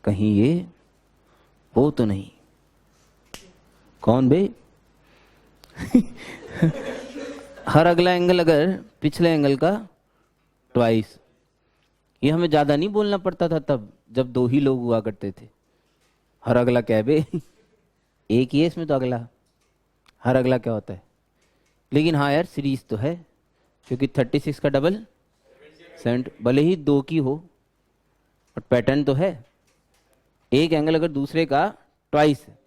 कहीं ये वो तो नहीं। कौन बे? हर अगला एंगल अगर पिछले एंगल का ट्वाइस। ये हमें ज्यादा नहीं बोलना पड़ता था तब, जब 2 ही लोग हुआ करते थे। हर अगला क्या है बे? एक ही है इसमें तो अगला, हर अगला क्या होता है? लेकिन हाँ यार, सीरीज तो है, क्योंकि 36 का डबल 70, भले ही 2 की हो, और पैटर्न तो है। एक एंगल अगर दूसरे का ट्वाइस है,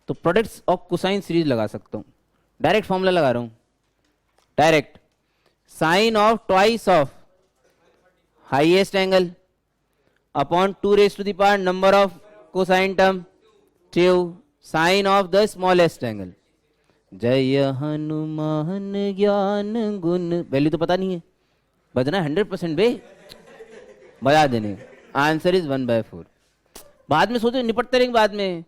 तो प्रोडक्ट्स ऑफ कोसाइन सीरीज लगा सकता हूं। डायरेक्ट फॉर्मूला लगा रहा हूं, direct sine of twice of highest angle upon 2 raise to the power number of cosine term 2 sine of the smallest angle. जय हनुमान ज्ञान गुण, वैल्यू तो पता नहीं है, बजना 100% बे, बजा देने। Answer is 1/4। बाद में सोचो, निपटते रहेंगे, बाद में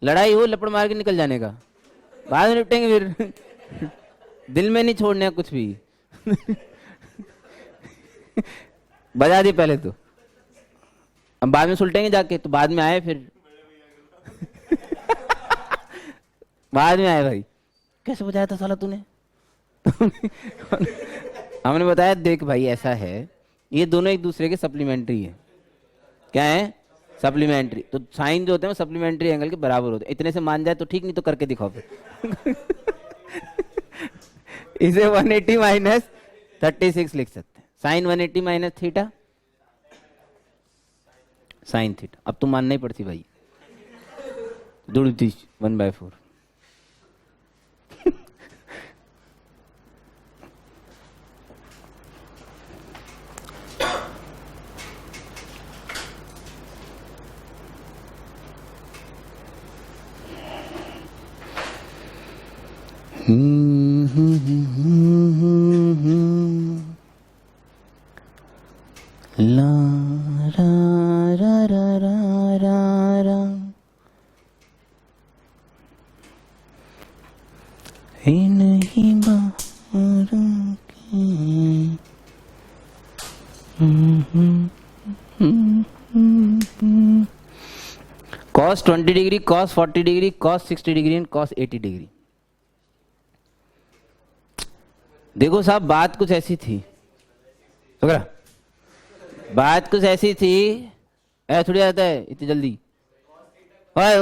लड़ाई हो लपड़ मार के निकल जाने का, बाद में निपटेंगे फिर। दिल में नहीं छोड़ने कुछ भी। बजा दी पहले तो, अब बाद में सुलटेंगे जाके, तो बाद में आए फिर। बाद में आए भाई, कैसे बजाया था साला तूने? हमने बताया देख भाई ऐसा है, ये दोनों एक दूसरे के सप्लीमेंट्री है। क्या है? सप्लीमेंट्री। तो साइन जो होते हैं वो सप्लीमेंट्री एंगल के बराबर होते हैं। इतने से मान जाए तो ठीक, नहीं तो करके दिखाओ फिर। इसे 180 माइनस 36 लिख सकते हैं। Sine 180 minus theta sine theta. अब तो मानना ही पड़ती भाई, दुर्दिश 1/4। ला रा रा रा रा रा रा नहीं बाहर की। cos 20 degree, cos 40 degree, cos 60 degree and cos 80 degree. देखो साहब, बात कुछ ऐसी थी, बात कुछ ऐसी थी, ऐसा थोड़ी आता है इतनी जल्दी। cos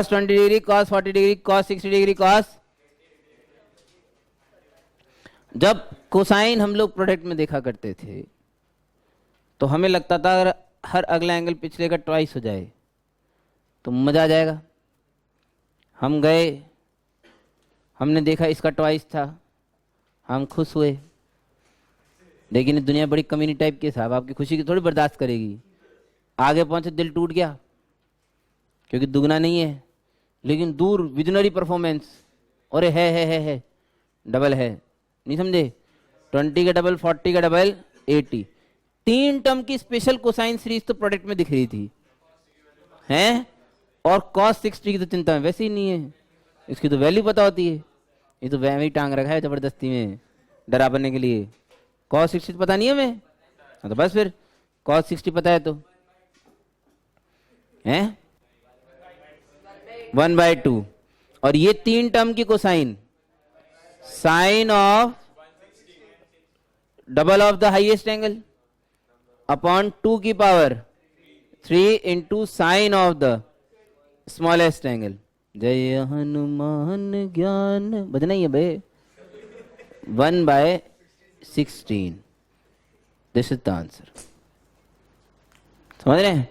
20 degree, cos 40 degree, cos 60 degree, cos। जब कोसाइन हम लोग प्रोडक्ट में देखा करते थे, तो हमें लगता था अगर हर अगला एंगल पिछले का ट्वाइस हो जाए तो मजा आ जाएगा। हम गए, हमने देखा इसका ट्वाइस था, हम खुश हुए। लेकिन ये दुनिया बड़ी कमीनी टाइप की साहब, आपकी खुशी की थोड़ी बर्दाश्त करेगी। आगे पहुंचे दिल टूट गया, क्योंकि दुगना नहीं है, लेकिन दूर विजनरी परफॉर्मेंस, और है डबल है, नहीं समझे? 20 का डबल 40 का डबल 80। 3 टर्म की स्पेशल कोसाइन सीरीज तो प्रोडक्ट में दिख रही थी हैं, और cos 60 की तो चिंता में वैसे ही नहीं है, इसकी तो वैल्यू पता होती है। ये तो वह ही टांग रखा है जबरदस्ती में डरावने के लिए। cos 60 पता नहीं है हमें, हाँ तो बस फिर cos 60 पता है तो हैं 1/2, और ये 3 टर्म की cosine sine of double of the highest angle upon 2 की power 3 into sine of the smallest angle. जय हनुमान ज्ञान बजना ही है भाई। 1/16, दिस इज द आंसर। समझ रहे हैं?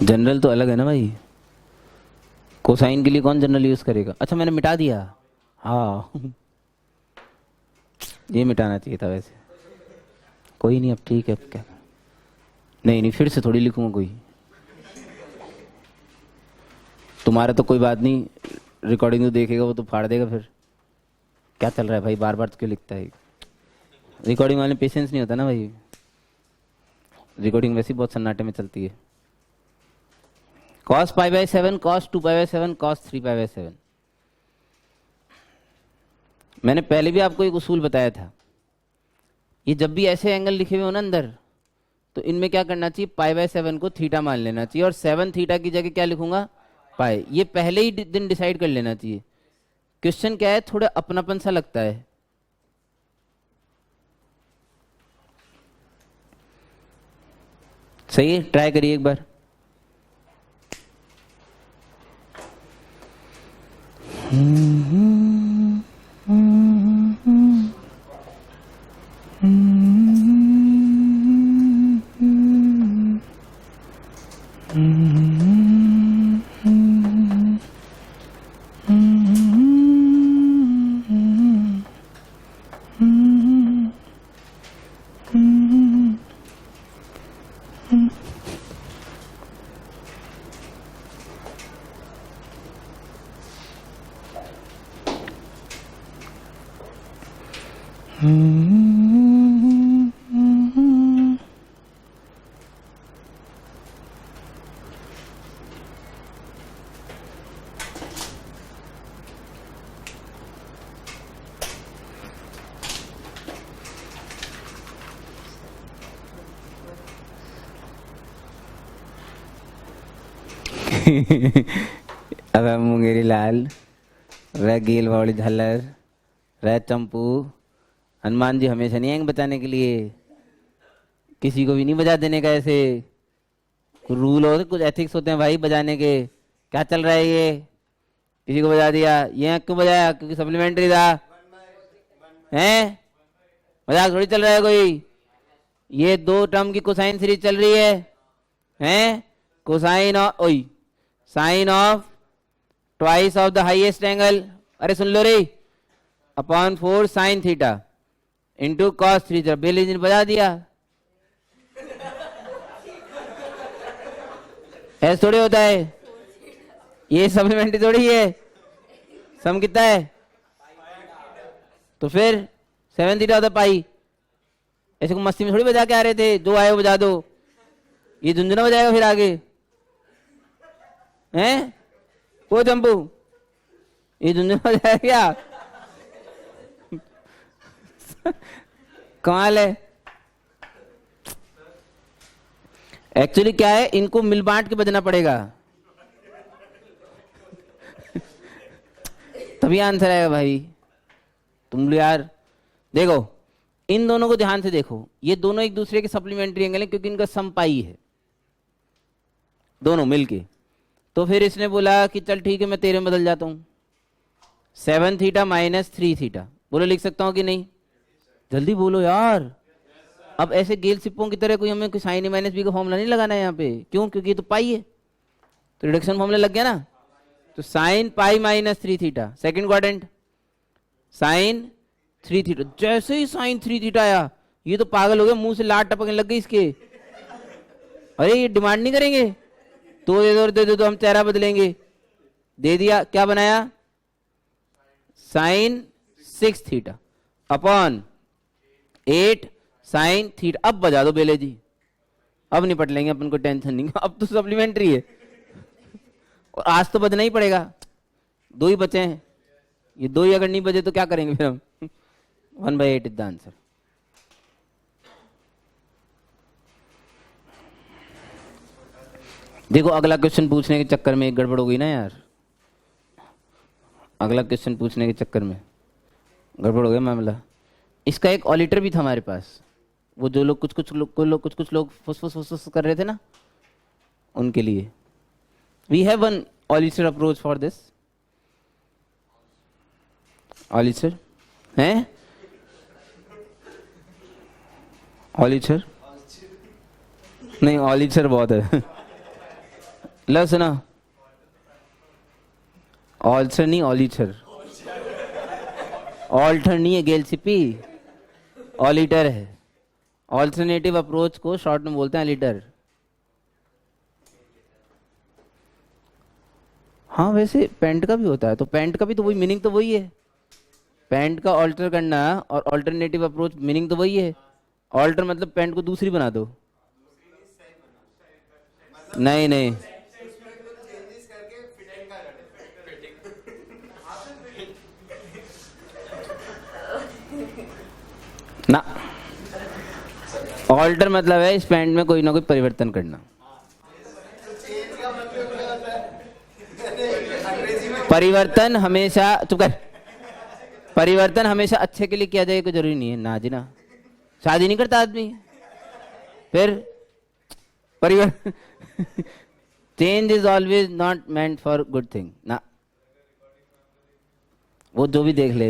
जनरल तो अलग है ना भाई, कोसाइन के लिए कौन जनरल यूज करेगा? अच्छा मैंने मिटा दिया, हाँ ये मिटाना चाहिए था वैसे। कोई नहीं, अब ठीक है, अब क्या, नहीं फिर से थोड़ी लिखूंगा कोई। तुम्हारा तो कोई बात नहीं, रिकॉर्डिंग तो देखेगा वो तो फाड़ देगा फिर। क्या चल रहा है भाई, बार बार तो क्यों लिखता है? रिकॉर्डिंग वाले पेशेंस नहीं होता ना भाई, रिकॉर्डिंग वैसे ही बहुत सन्नाटे में चलती है। cos π/7, cos 2π/7, cos 3π/7। मैंने पहले भी आपको एक उसूल बताया था, ये जब भी ऐसे एंगल लिखे हुए हो ना अंदर, तो इनमें क्या करना चाहिए, π/7 को थीटा मान लेना चाहिए, और 7 थीटा की जगह क्या लिखूंगा, पाई। ये पहले ही दिन डिसाइड कर लेना चाहिए। क्वेश्चन क्या है, थोड़ा अपनापन सा लगता है। सही है, ट्राई करिए एक बार। अब मुंगेरी लाल, वह गील वाली झल्लर, वह चंपू। हनुमान जी हमेशा नहीं आएंगे बचाने के लिए, किसी को भी नहीं बजा देने का। ऐसे कुछ रूल होते, कुछ एथिक्स होते हैं भाई बजाने के। क्या चल रहा है ये, किसी को बजा दिया, ये क्यों बजाया? क्योंकि सप्लीमेंट्री था, हैं? मजाक थोड़ी चल रहा है कोई। ये 2 टर्म की कोसाइन सीरीज चल रही है, हैं? कोसाइन ऑफ ओई sine of twice of the highest angle, अरे सुन लो रे, upon 4 sine theta into cos 3 bell engine बजा दिया। ऐसे थोड़ी होता है, ये सप्लीमेंट्री थोड़ी है। सम कितना है? तो फिर 7 थीटा होता पाई। ऐसे को मस्ती में थोड़ी बजा के आ रहे थे, जो आए वो बजा दो। ये झुंझुना बजाएगा फिर आगे, हैं? वो जंबू ये झुंझुना बजाएगा क्या? कमाल है। एक्चुअली क्या है, इनको मिल बांट के बजना पड़ेगा तभी आंसर आएगा भाई। तुम लोग यार देखो, इन दोनों को ध्यान से देखो, ये दोनों एक दूसरे के सप्लीमेंट्री एंगल है, क्योंकि इनका सम पाई है दोनों मिलके। तो फिर इसने बोला कि चल ठीक है, मैं तेरे में बदल जाता हूं, 7 थीटा माइनस 3 थीटा। बोलो लिख सकता हूं कि नहीं? जल्दी बोलो यार। अब ऐसे गेल सिप्पों की तरह कोई हमें कोई साइन ए माइनस बी का फॉर्मूला नहीं लगाना है यहाँ पे। क्यों? क्योंकि ये तो पाई है, तो रिडक्शन फॉर्मूला लग गया ना। तो तो sine pi minus 3 theta, second quadrant sine 3 theta. जैसे ही साइन 3 थीटा आया, ये तो पागल हो गया, मुंह से लाट टपकने लग गई इसके। अरे ये डिमांड नहीं करेंगे, तो दे दो तो हम चेहरा बदलेंगे। दे दिया, क्या बनाया, sine 6 theta upon 8 sine theta. अब बजा दो बेले जी, अब निपट लेंगे, अपन को टेंशन नहीं, अब तो सप्लीमेंट्री है और आज तो बजना ही पड़ेगा, 2 ही बचे हैं, ये 2 ही अगर नहीं बजे तो क्या करेंगे फिर हम। 1/8 इज द आंसर। देखो अगला क्वेश्चन पूछने के चक्कर में एक गड़बड़ हो गई ना यार, अगला क्वेश्चन पूछने के चक्कर में गड़बड़ हो गया मामला। इसका एक ऑडिटर भी था हमारे पास, वो जो लोग कुछ लोग फुस कर रहे थे ना, उनके लिए we have one auditor approach for this. Auditor हैं, ऑडिटर नहीं, ऑडिटर बहुत है। लो सुना, ऑल्सर नहीं, ऑलिटर, ऑल्टर नहीं है गेल सिपी, ऑलिटर है। ऑल्टरनेटिव अप्रोच को शॉर्ट में बोलते हैं ऑलिटर। हाँ वैसे पेंट का भी होता है, तो पेंट का भी तो वही मीनिंग, तो वही है, पेंट का ऑल्टर करना और ऑल्टरनेटिव अप्रोच मीनिंग तो वही है। ऑल्टर मतलब पेंट को दूसरी बना दो, नहीं नहीं, ना, ऑल्टर मतलब है इस पैंट में कोई ना कोई परिवर्तन करना। परिवर्तन हमेशा, चुप कर, परिवर्तन हमेशा अच्छे के लिए किया जाए कोई जरूरी नहीं है ना जी ना, शादी नहीं करता आदमी फिर परिवर्तन। Change is always not meant for good thing ना, वो जो भी देख ले।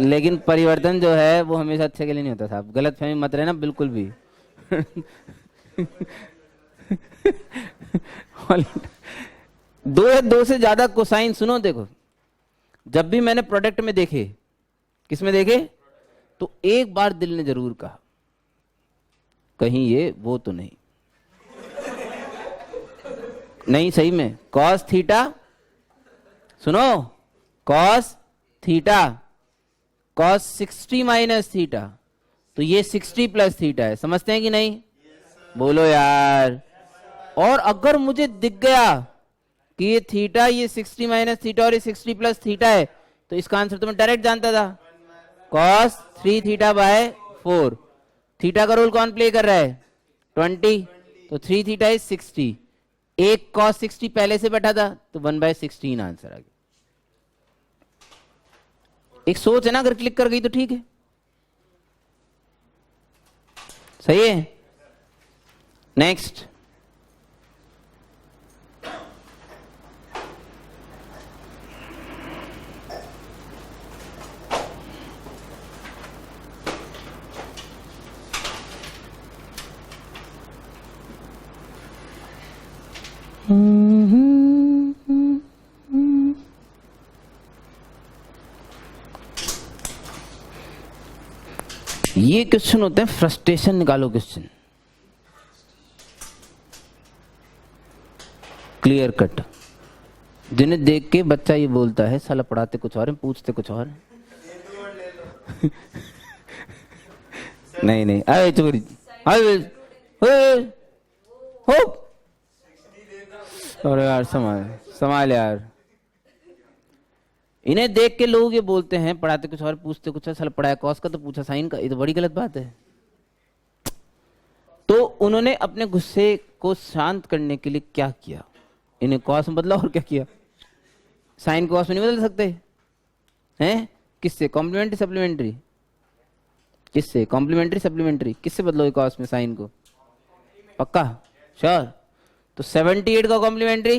लेकिन परिवर्तन जो है वो हमेशा अच्छे के लिए नहीं होता साहब, गलत फहमी मत रहना बिल्कुल भी। दो से ज्यादा कोसाइन, सुनो देखो, जब भी मैंने प्रोडक्ट में देखे, किस में देखे, तो एक बार दिल ने जरूर कहा कहीं ये वो तो नहीं, नहीं सही में कॉस थीटा, सुनो cos theta, cos 60 minus theta, तो ये 60 प्लस थीटा है, समझते हैं कि नहीं, बोलो यार। और अगर मुझे दिख गया कि ये थीटा, ये 60 माइनस थीटा और ये 60 प्लस थीटा है, तो इसका आंसर तो मैं डायरेक्ट जानता था, कॉस 3 थीटा बाय 4। थीटा का रोल कौन प्ले कर रहा है, 20, तो 3 थीटा इज 60, एक कॉस 60 पहले से बैठा था, तो 1/16 आंसर आ गया। एक सोच है ना, अगर क्लिक कर गई तो ठीक है, सही है। नेक्स्ट, ये क्वेश्चन होते हैं फ्रस्ट्रेशन निकालो क्वेश्चन, क्लियर कट, जिन्हें देख के बच्चा ये बोलता है साला पढ़ाते कुछ और है पूछते कुछ और है। नहीं नहीं, अरे चोरी, अरे यार संभाल यार, इन्हें देख के लोग ये बोलते हैं पढ़ाते कुछ और पूछते कुछ है, साला पढ़ाया कॉस का तो पूछा साइन का, ये तो बड़ी गलत बात है। तो उन्होंने अपने गुस्से को शांत करने के लिए क्या किया, इन्हें कॉस में बदला और क्या किया, साइन को कॉस में नहीं बदल सकते हैं, किससे, कॉम्प्लीमेंट्री सप्लीमेंट्री, किससे, कॉम्प्लीमेंट्री सप्लीमेंट्री, किससे बदलोगे कॉस में साइन को, पक्का श्योर, तो 78 का कॉम्प्लीमेंट्री,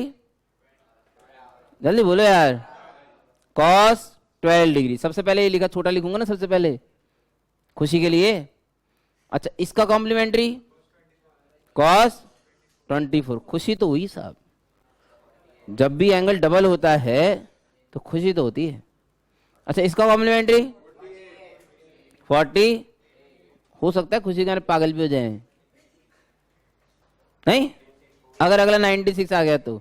जल्दी बोलो यार, कॉस 12 डिग्री, सबसे पहले ये लिखा, छोटा लिखूंगा ना सबसे पहले खुशी के लिए। अच्छा इसका कॉम्प्लीमेंट्री कॉस 24। खुशी तो हुई साहब, जब भी एंगल डबल होता है तो खुशी तो होती है। अच्छा इसका कॉम्प्लीमेंट्री 40, हो सकता है खुशी के कारण पागल भी हो जाए, नहीं अगर अगला 96 आ गया तो।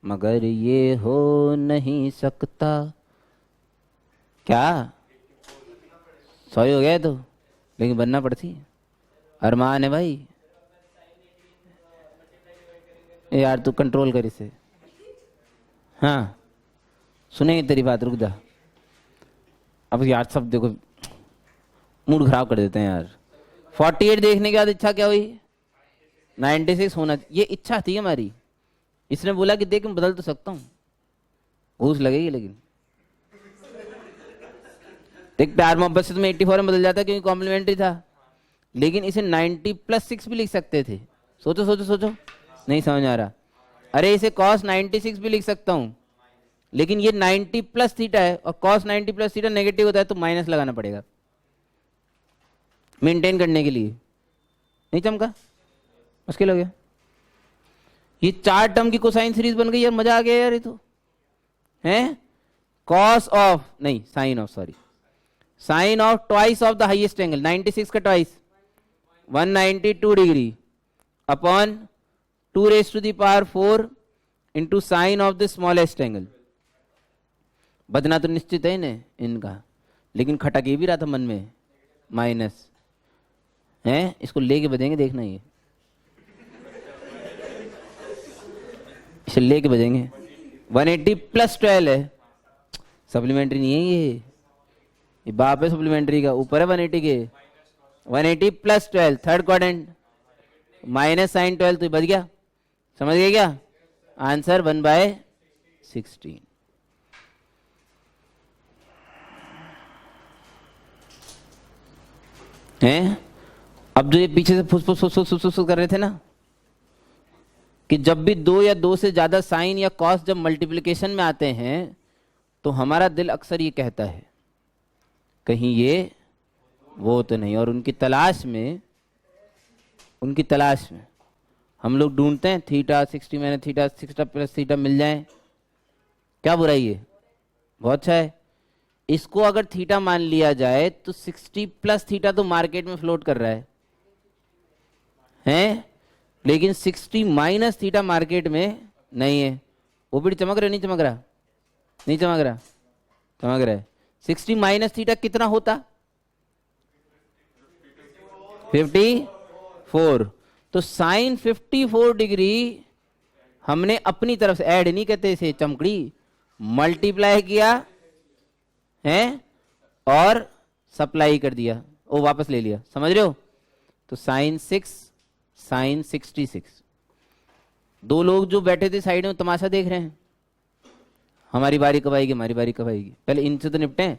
मगर ये हो नहीं सकता, क्या 100 हो गया तो, लेकिन बनना पड़ती है, अरमान है भाई। यार तू कंट्रोल कर इसे, हाँ सुनेंगे तेरी बात, रुक जा। अब यार सब देखो मूड खराब कर देते हैं यार। 48 देखने के बाद इच्छा क्या हुई, 96 होना, ये इच्छा थी हमारी। इसने बोला कि देख मैं बदल तो सकता हूँ, घूस लगेगी लेकिन। देख प्यार मोहब्बत से तुम्हें 84 में बदल जाता क्योंकि कॉम्प्लीमेंट्री था, लेकिन इसे 90+6 भी लिख सकते थे। सोचो सोचो सोचो, नहीं समझ आ रहा। अरे इसे cos 96 भी लिख सकता हूँ, लेकिन ये 90+θ है और cos 90+θ नेगेटिव होता है तो माइनस लगाना पड़ेगा मेंटेन करने के लिए। नहीं चमका, मुश्किल हो गया। ये 4 टर्म की कोसाइन सीरीज बन गई यार, मजा आ गया यार। ये तो है cos ऑफ नहीं sine of, sorry sine of twice of the highest angle, 96 का twice 192 degree upon 2⁴ into sine of the smallest angle. बदना तो निश्चित है इन्हें इनका, लेकिन खटक ये भी रहा था मन में माइनस है, इसको लेके बजेंगे देखना, ये इसे लेके बजेंगे। 180+12 है, सप्लीमेंट्री नहीं है ये बाप है सप्लीमेंट्री का, ऊपर है 180 के। 180+12 थर्ड क्वाड्रेंट माइनस साइन 12 तो बच गया, समझ गए क्या? आंसर 1/16। हैं अब जो ये पीछे से फुस फुस फुस फुस फुस फुस कर रहे थे ना, कि जब भी 2 या 2 से ज्यादा साइन या कॉस जब मल्टीप्लिकेशन में आते हैं तो हमारा दिल अक्सर ये कहता है कहीं ये वो तो नहीं, और उनकी तलाश में हम लोग ढूंढते हैं थीटा 60 मैंने थीटा 60+θ मिल जाए, क्या बुराई है, बहुत अच्छा है। इसको अगर थीटा मान लिया जाए तो 60+θ तो मार्केट में फ्लोट कर रहा है? लेकिन 60- मार्केट में नहीं है। ओपीडी चमक रहा, नहीं चमक रहा? नहीं चमक रहा, चमक रहा है। 60- कितना होता? 54। तो साइन 54 डिग्री हमने अपनी तरफ से, ऐड नहीं कहते इसे चमकड़ी, मल्टीप्लाई किया है और सप्लाई कर दिया, वो वापस ले लिया, समझ रहे हो? तो साइन 6 साइन 66। 2 लोग जो बैठे थे साइड में तमाशा देख रहे हैं, हमारी बारी कब आएगी, हमारी बारी कब आएगी, पहले इनसे तो निपटे।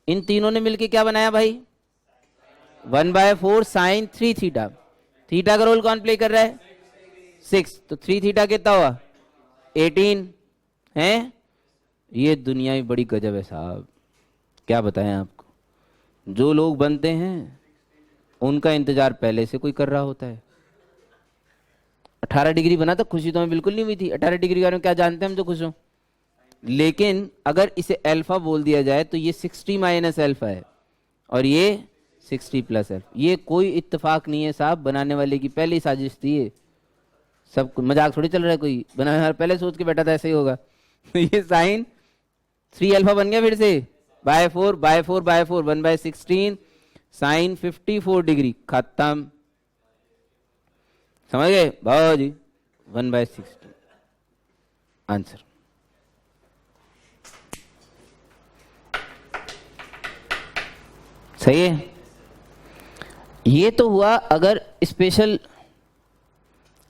इन तीनों ने मिलके क्या बनाया भाई? 1/4 साइन 3θ। थीटा का रोल कौन प्ले कर रहा है? 6। तो 3θ कितना हुआ? 18 है। ये दुनिया में बड़ी गजब है साहब, क्या बताएं आपको। जो लोग बनते हैं उनका इंतजार पहले से कोई कर रहा होता है। 18 डिग्री बना तो खुशी तो हमें बिल्कुल नहीं हुई थी। 18 डिग्री के बारे में क्या जानते हैं हम जो खुश हो, लेकिन अगर इसे अल्फा बोल दिया जाए तो ये 60 - अल्फा है और ये 60+α। ये कोई इत्तेफाक नहीं है साहब, बनाने वाले की पहली साजिश थी ये। सब मजाक थोड़ी चल रहा है, कोई बनाने वाला पहले सोच के बैठा था ऐसे ही होगा। ये साइन 3α बन गया फिर से, /4 /4 /4 1/16 साइन 54 डिग्री, खत्म। समझ गए भाव जी? 1/16 आंसर। सही है। ये तो हुआ अगर स्पेशल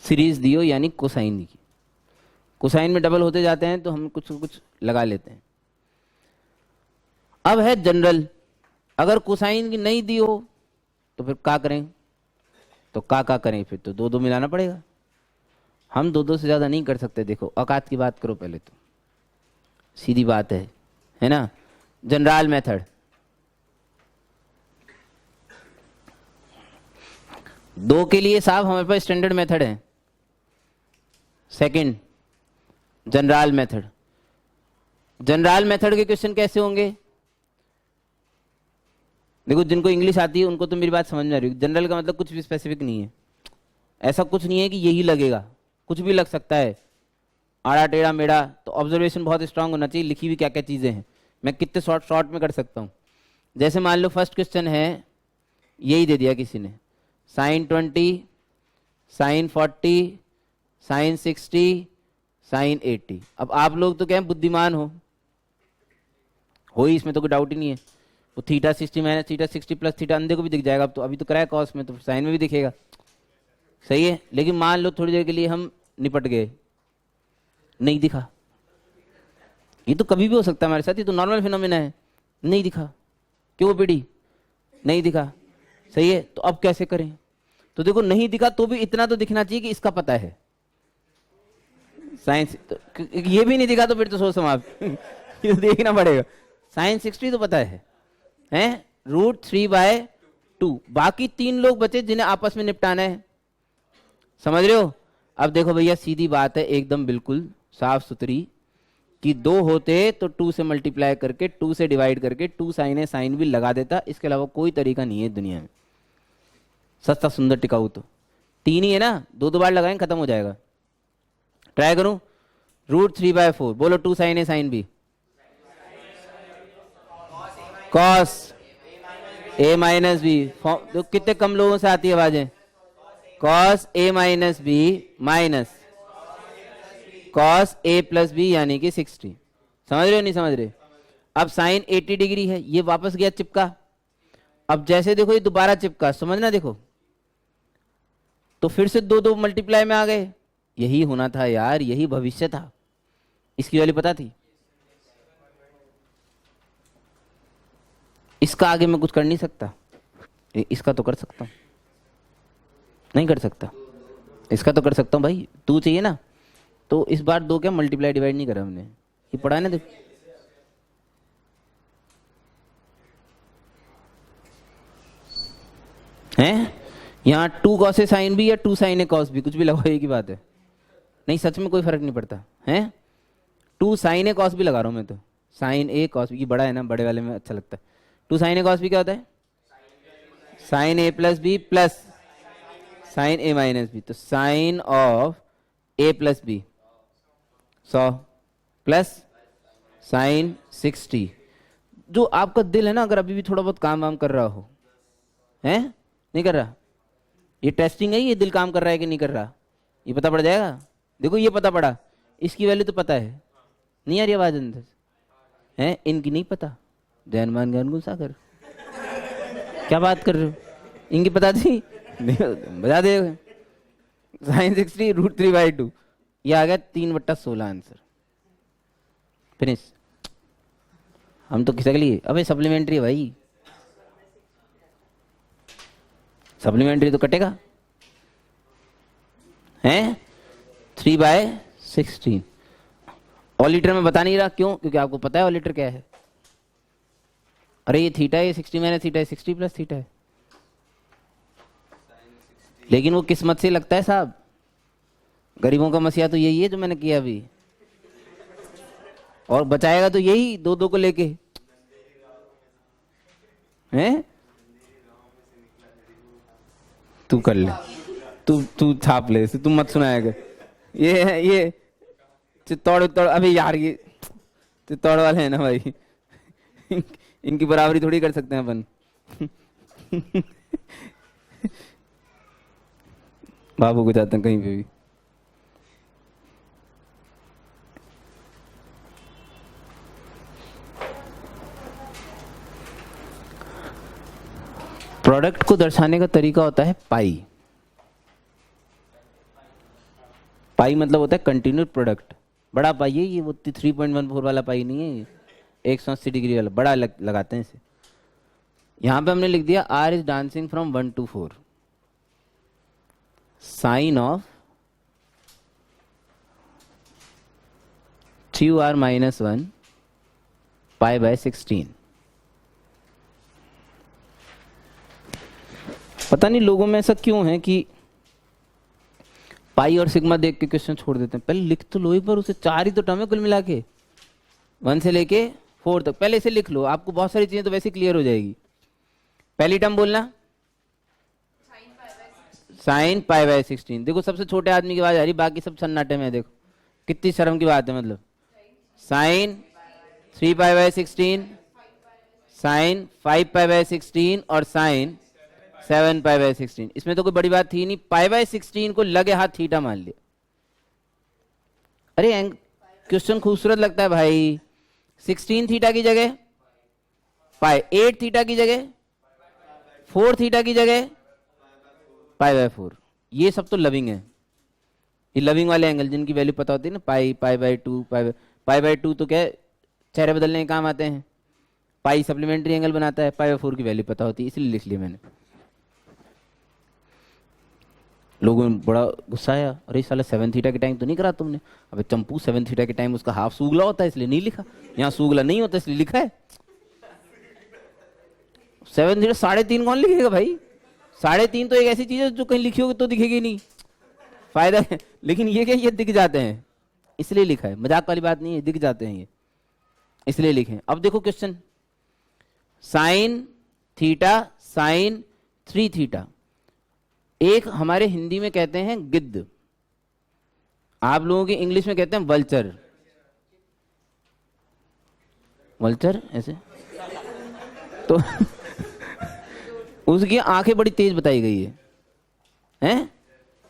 सीरीज दी हो, यानी कोसाइन की। कोसाइन में डबल होते जाते हैं तो हम कुछ कुछ लगा लेते हैं। अब है जनरल, अगर कोसाइन की नहीं दी हो तो फिर क्या करें? तो क्या करें फिर? तो 2 मिलाना पड़ेगा। हम 2 से ज्यादा नहीं कर सकते। देखो औकात की बात करो पहले, तो सीधी बात है ना? जनरल मेथड, दो के लिए साहब हमारे पास स्टैंडर्ड मेथड है, second general method. General method के क्वेश्चन कैसे होंगे? देखो जिनको इंग्लिश आती है उनको तो मेरी बात समझ में आ रही है। जनरल का मतलब कुछ भी स्पेसिफिक नहीं है, ऐसा कुछ नहीं है कि यही लगेगा, कुछ भी लग सकता है, आड़ा टेढ़ा मेढ़ा। तो ऑब्जर्वेशन बहुत स्ट्रांग होना चाहिए, लिखी हुई क्या क्या चीजें हैं, मैं कितने शॉर्ट में कर सकता हूँ। जैसे मान लो फर्स्ट क्वेश्चन है, यही दे दिया किसी ने, साइन 20, साइन 40, साइन 60, साइन 80। अब आप लोग तो क्या है, बुद्धिमान हो ही, इसमें तो कोई डाउट ही नहीं है। वो theta 60 minus theta 60 plus theta अंधे को भी दिख जाएगा। अब तो अभी तो कराया कॉस में, तो साइन में भी दिखेगा, सही है। लेकिन मान लो थोड़ी देर के लिए हम निपट गए, नहीं दिखा। ये तो कभी भी हो सकता है हमारे साथ, ये तो नॉर्मल फिनोमेना है। नहीं दिखा, क्यों पीढ़ी, नहीं दिखा, सही है। तो अब कैसे करें? तो देखो नहीं दिखा तो भी इतना तो दिखना चाहिए कि इसका पता है। साइंस तो, ये भी नहीं दिखा तो फिर तो सोच समाप्त ये तो देखना पड़ेगा। साइन 60 तो पता है √3/2। बाकी 3 लोग बचे जिन्हें आपस में निपटाना है, समझ रहे हो? अब देखो भैया सीधी बात है एकदम बिल्कुल साफ सुथरी, कि 2 होते तो 2 से मल्टीप्लाई करके 2 से डिवाइड करके 2 साइन है साइन भी लगा देता। इसके अलावा कोई तरीका नहीं है दुनिया में, सस्ता सुंदर टिकाऊ। तो 3 ही है ना, 2 बार लगाएंगे खत्म हो जाएगा। ट्राई करूं, √3/4, बोलो 2 साइन है sine B, cos A minus B. तो कितने कम लोगों से आती है आवाजें, cos A minus B minus cos A plus B यानी कि 60। समझ रहे हो नहीं समझ रहे? अब साइन 80 डिग्री है, ये वापस गया चिपका। अब जैसे देखो ये दोबारा चिपका, समझना देखो, तो फिर से 2 मल्टीप्लाई में आ गए। यही होना था यार, यही भविष्य था। इसकी वैल्यू पता थी। इसका आगे मैं कुछ कर नहीं सकता, इसका तो कर सकता हूं, नहीं कर सकता, इसका तो कर सकता हूं भाई। 2 चाहिए ना, तो इस बार 2 क्या मल्टीप्लाई डिवाइड नहीं करा हमने, ये पढ़ा है ना देखो। हैं यहाँ 2 कॉस ए साइन बी या 2 साइन ए कॉस बी, कुछ भी लगाओ एक ही बात है। नहीं सच में कोई फर्क नहीं पड़ता है। 2 साइन ए कॉस बी लगा रहा हूं मैं, तो साइन ए कॉस बी बड़ा है ना, बड़े वाले में अच्छा लगता है। 2 साइन ए कॉस बी क्या होता है, sine A plus B plus sine A minus B. तो sine of A plus B 100 plus sine 60। जो आपका दिल है ना, अगर अभी भी थोड़ा बहुत काम वाम कर रहा हो, है नहीं कर रहा, ये टेस्टिंग है, ये दिल काम कर रहा है कि नहीं कर रहा, ये पता पड़ जाएगा। देखो ये पता पड़ा, इसकी वैल्यू तो पता है, नहीं आ रही आवाज अंदर है, इनकी नहीं पता। जैन मान ज्ञान गुण सागर, क्या बात कर रहे हो, इनकी पता थी बता दे। साइन 60 √3/2, ये आ गया 3/16 आंसर, फिनिश। हम तो किसके लिए, अबे सप्लीमेंट्री है भाई, सप्लीमेंट्री तो कटेगा हैं। 3/16 ऑलिटर में बता नहीं रहा, क्यों? क्योंकि आपको पता है ऑलिटर क्या है। अरे ये थीटा है, 60 माइनस थीटा है, 60 प्लस थीटा है। लेकिन वो किस्मत से लगता है साहब, गरीबों का मसीहा तो यही है जो मैंने किया अभी, और बचाएगा तो यही 2 को लेके हैं। तू कर ले, तू छाप ले, तू मत सुनाएगा। ये चित्तौड़ अभी यार, ये चित्तौड़ वाले हैं ना भाई इनकी बराबरी थोड़ी कर सकते हैं अपन बाबू को जाते हैं कहीं पे भी। प्रोडक्ट को दर्शाने का तरीका होता है पाई। पाई मतलब होता है कंटिन्यूड प्रोडक्ट। बड़ा पाई है ये, वो 3.14 वाला पाई नहीं है, 180 डिग्री वाला बड़ा लगाते हैं इसे। यहां पे हमने लिख दिया R is dancing from 1 to 4, sine of 3R - 1 π/16। पता नहीं लोगों में ऐसा क्यों है कि पाई और सिग्मा देख के क्वेश्चन छोड़ देते हैं। पहले लिख तो लो एक बार उसे, 4 ही तो टर्म है कुल मिला के, 1 से लेके 4 तक। पहले इसे लिख लो, आपको बहुत सारी चीजें तो वैसे क्लियर हो जाएगी। पहली टर्म बोलना साइन पाई बाय 16। देखो सबसे छोटे आदमी की आवाज आ रही, बाकी सब सन्नाटे में है। देखो कितनी शर्म की बात है, मतलब sine 3 pi by 16, sine 5 pi by 16 और साइन 7 पाई बाय 16। इसमें तो कोई बड़ी बात थी नहीं, पाई बाय 16 को लगे हाथ थीटा मान लिया। अरे क्वेश्चन खूबसूरत लगता है भाई। 16 थीटा की जगह पाई, 8 थीटा की जगह 4 थीटा की जगह पाई बाय 4। ये सब तो लविंग है, ये लविंग वाले एंगल जिनकी वैल्यू पता होती है ना, पाई, पाई बाय 2, पाई बाय 2 तो क्या है, चेहरे बदलने के काम आते हैं। पाई सप्लीमेंट्री एंगल बनाता है, पाई बाय 4 की वैल्यू पता होती है, इसलिए लिख लिया मैंने। लोगों में बड़ा गुस्सा आया, अरे साला 7 थीटा के टाइम तो नहीं करा तुमने। अबे चंपू 7 थीटा के टाइम उसका हाफ सूगला होता है इसलिए नहीं लिखा, यहाँ सूगला नहीं होता इसलिए लिखा है। 7 थीटा 3.5 कौन लिखेगा भाई? 3.5 तो एक ऐसी चीज है जो कहीं लिखी होगी तो दिखेगी नहीं, फायदा है। लेकिन ये क्या, ये दिख जाते हैं इसलिए लिखा है, मजाक वाली बात नहीं है, दिख जाते हैं ये इसलिए लिखे। अब देखो question, sine theta sine 3 theta, एक हमारे हिंदी में कहते हैं गिद्ध, आप लोगों की इंग्लिश में कहते हैं वल्चर। वल्चर ऐसे तो उसकी आंखें बड़ी तेज बताई गई है, हैं?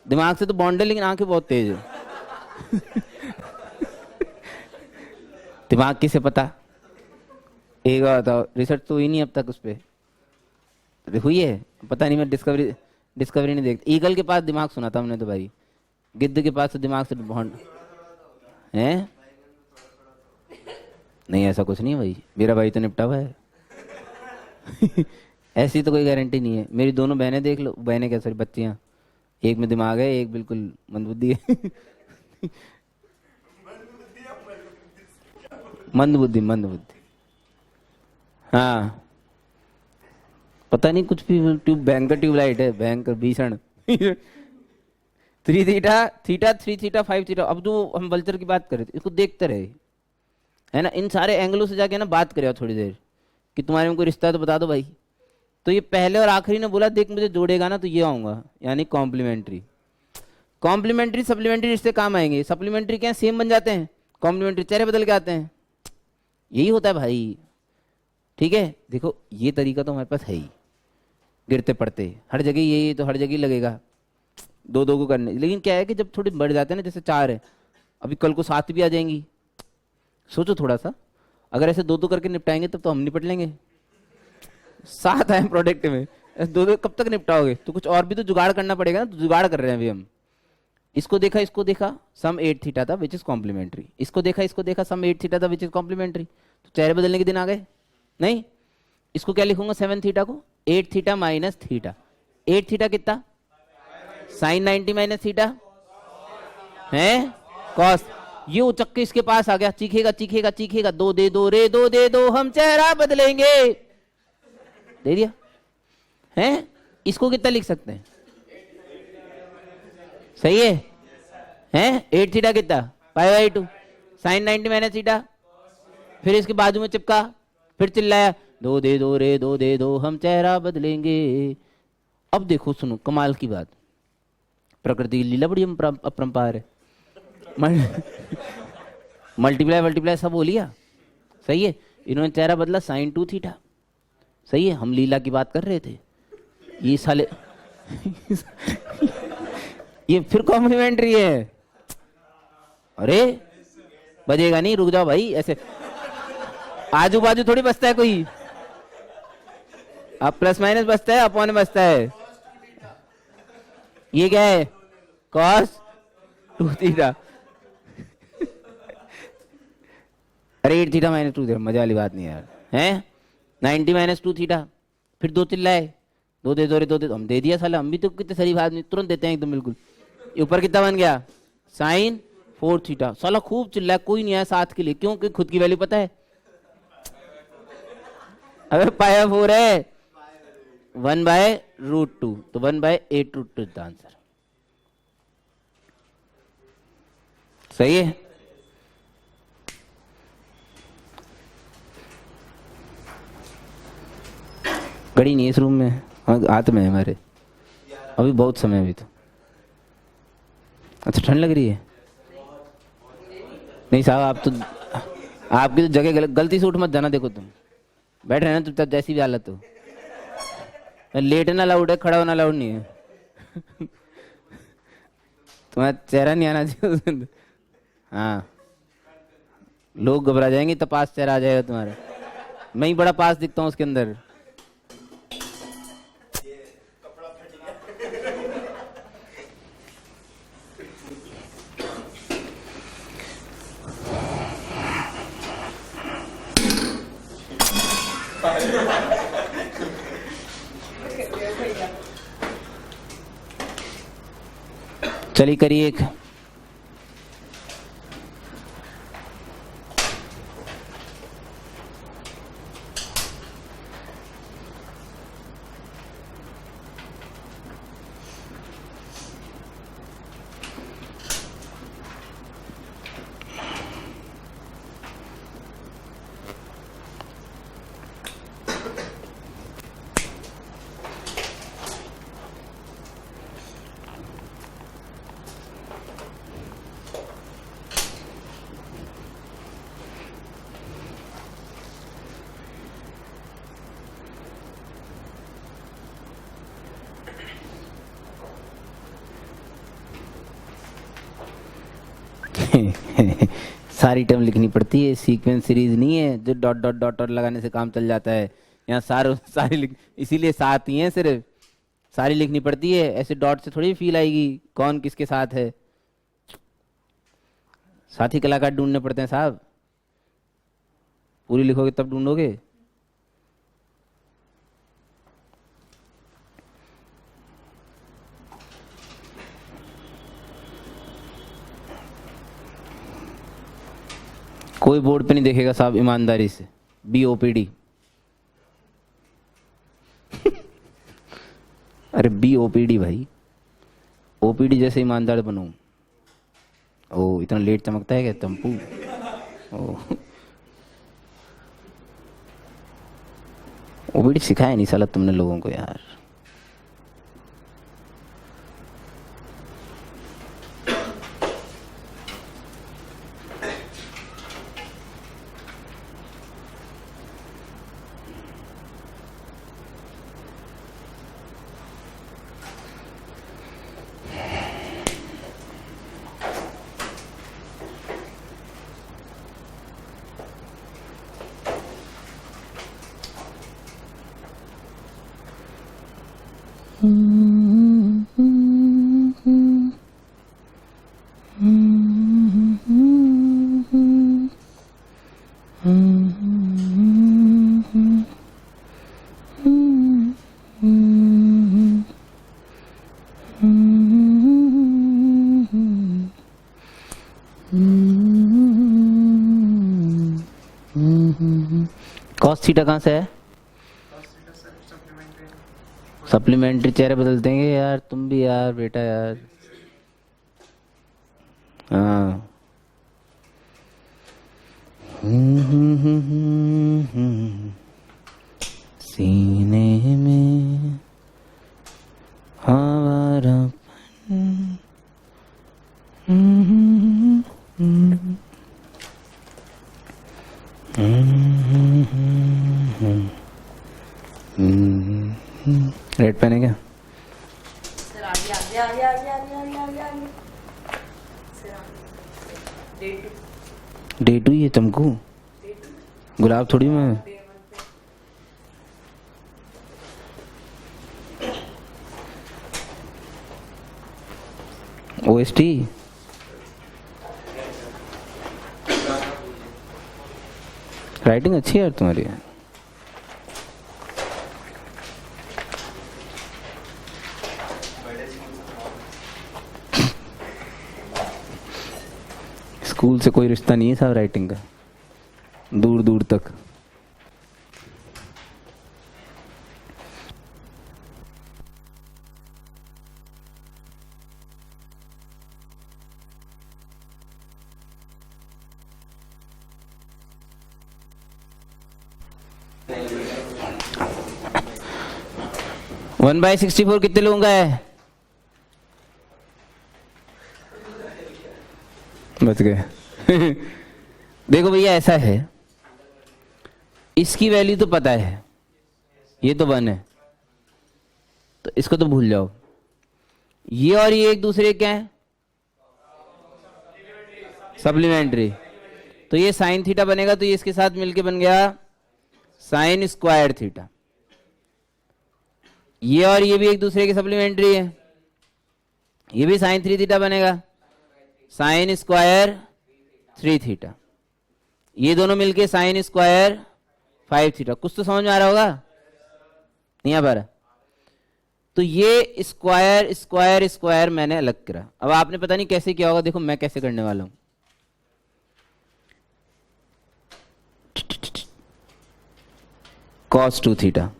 दिमाग से तो बॉन्ड है लेकिन आंखें बहुत तेज है। दिमाग किसे पता? एक बात बताओ, रिसर्च तो हुई नहीं अब तक उस पर, हुई है पता नहीं, मैं डिस्कवरी नहीं देखती। ईगल के पास दिमाग सुना था हमने तो भाई, गिद्ध के पास तो दिमाग से बॉन्ड है। नहीं ऐसा कुछ नहीं है भाई, मेरा भाई तो निपटा हुआ है। ऐसी तो कोई गारंटी नहीं है। मेरी दोनों बहनें देख लो, बहनें क्या सॉरी बच्चियां, एक में दिमाग है एक बिल्कुल मंदबुद्धि है। मंदबुद्धि मंदबुद्धि, हाँ पता नहीं कुछ भी, भयंकर ट्यूबलाइट है, भयंकर भीषण। 3 थीटा थीटा 3 थीटा 5 थीटा। अब जो हम वल्चर की बात कर रहे थे, इसको देखते रहे है ना, इन सारे एंगलों से जाके ना बात करें थोड़ी देर कि तुम्हारे में कोई रिश्ता है तो बता दो भाई। तो ये पहले और आखिरी ने बोला देख मुझे जोड़ेगा ना तो ये आऊंगा, यानी कॉम्प्लीमेंट्री। कॉम्प्लीमेंट्री सप्लीमेंट्री रिश्ते काम आएंगे, सप्लीमेंट्री क्या सेम बन जाते हैं, कॉम्प्लीमेंट्री चेहरे बदल के आते हैं। यही होता है भाई, ठीक है। देखो ये तरीका तो हमारे पास है ही, गिरते पड़ते हर जगह यही तो हर जगह लगेगा 2-2 को करने। लेकिन क्या है कि जब थोड़े बढ़ जाते हैं ना, जैसे 4 है, अभी कल को 7 भी आ जाएंगी। सोचो थोड़ा सा, अगर ऐसे 2-2 करके निपटाएंगे तब तो हम निपट लेंगे। 7 आए प्रोडक्ट में, 2-2 कब तक निपटाओगे? तो कुछ और भी तो जुगाड़ करना पड़ेगा ना, तो जुगाड़ कर रहे हैं अभी हम। इसको देखा सम 8 थीटा था विच इज कॉम्प्लीमेंट्री, इसको देखा सम 8 थीटा था विच इज कॉम्प्लीमेंट्री। तो चेहरे बदलने के दिन आ गए नहीं। इसको क्या लिखूंगा 7 थीटा को 8 थीटा माइनस थीटा। 8 थीटा कितना? साइन 90 माइनस थीटा है कॉस। ये उचक के इसके पास आ गया, चीखेगा 2 दे दो रे 2 दे दो हम चेहरा बदलेंगे, दे दिया है। इसको कितना लिख सकते हैं? सही है 8 थीटा कितना? Pi by 2 sine 90 minus theta. फिर इसके बाजू में चिपका, फिर चिल्लाया 2 दे दो रे 2 दे दो हम चेहरा बदलेंगे। अब देखो सुनो कमाल की बात, प्रकृति की लीला बड़ी अपरंपार है। मल्टीप्लाई सब हो लिया, सही है। इन्होंने चेहरा बदला साइन 2 थीटा, सही है। हम लीला की बात कर रहे थे, ये साले ये फिर कॉम्प्लीमेंट्री है। अरे बजेगा नहीं, रुक जाओ भाई। ऐसे आजू बाजू थोड़ी बचता है कोई, अब प्लस माइनस बचता है, अपॉन बचता है। ये क्या है? Cos 2 theta. अरे 8 थीटा माइनस 2 थीटा, मजा वाली बात नहीं यार है। 90 माइनस 2 थीटा, फिर 2 चिल्लाए 2 दे दो रे 2 दे दो, हम दे दिया साला। हम भी तो कितने शरीफ आदमी, तुरंत देते हैं एकदम बिल्कुल। ऊपर कितना बन गया? Sine 4 theta. साला खूब चिल्लाया, कोई नहीं आया साथ के लिए, क्यों? कि खुद की वैल्यू पता है। अबे पाया 4 है, 1/√2, तो 1/8√2 इज द आंसर। सही है। घड़ी नहीं है इस रूम में, हाथ में है हमारे, अभी बहुत समय है अभी तो। अच्छा ठंड लग रही है? नहीं साहब, आप तो, आपकी तो जगह गलती से उठ मत जाना। देखो तुम बैठ रहे ना चुपचाप, जैसी भी हालत हो। लेटना अलाउड है, खड़ा होना अलाउड नहीं है। तुम्हारा चेहरा नहीं आना चाहिए उसके अंदर। हाँ, लोग घबरा जाएंगे, तो पास चेहरा आ जाएगा तुम्हारा। मैं ही बड़ा पास दिखता हूँ उसके अंदर। चलिए करिए एक। सारी टर्म लिखनी पड़ती है, सीक्वेंस सीरीज नहीं है जो डॉट डॉट डॉट डॉट लगाने से काम चल जाता है। यहाँ सारी इसीलिए साथ ही हैं सिर्फ, सारी लिखनी पड़ती है। ऐसे डॉट से थोड़ी फील आएगी कौन किसके साथ है। साथी कलाकार ढूंढने पड़ते हैं साहब, पूरी लिखोगे तब ढूंढोगे। कोई बोर्ड पे नहीं देखेगा साहब ईमानदारी से, BOPD। अरे BOPD भाई, OPD जैसे ईमानदार बनो। ओ इतना लेट चमकता है क्या तंपू? ओ OPD सिखाया नहीं साला तुमने लोगों को यार। कॉस थीटा कहाँ से है? सप्लीमेंट्री चेहरे बदल देंगे यार तुम भी यार बेटा यार। हाँ सीने में हमारापन। रेड पेन है क्या? सर आगे आगे आगे आगे आगे आगे आगे आगे सर आगे डे 2 ये चमकू गुलाब थोड़ी मैं। OST राइटिंग अच्छी है यार तुम्हारी। स्कूल से कोई रिश्ता नहीं है साहब राइटिंग का, दूर दूर तक। 1/64 कितने लोगों का है? बच गए। देखो भैया ऐसा है, इसकी वैल्यू तो पता है, ये तो 1 है, तो इसको तो भूल जाओ। ये और ये एक दूसरे क्या है? सप्लीमेंट्री। तो ये साइन थीटा बनेगा, तो ये इसके साथ मिलके बन गया साइन स्क्वायर थीटा। ये और ये भी एक दूसरे के सप्लीमेंट्री है, ये भी साइन 3 थीटा बनेगा, साइन स्क्वायर 3 थीटा। ये दोनों मिलके साइन स्क्वायर 5 थीटा। कुछ तो समझ में आ रहा होगा, नहीं आ पा रहा? तो ये स्क्वायर स्क्वायर स्क्वायर मैंने अलग करा। अब आपने पता नहीं कैसे किया होगा, देखो मैं कैसे करने वाला हूं। cos 2 थीटा,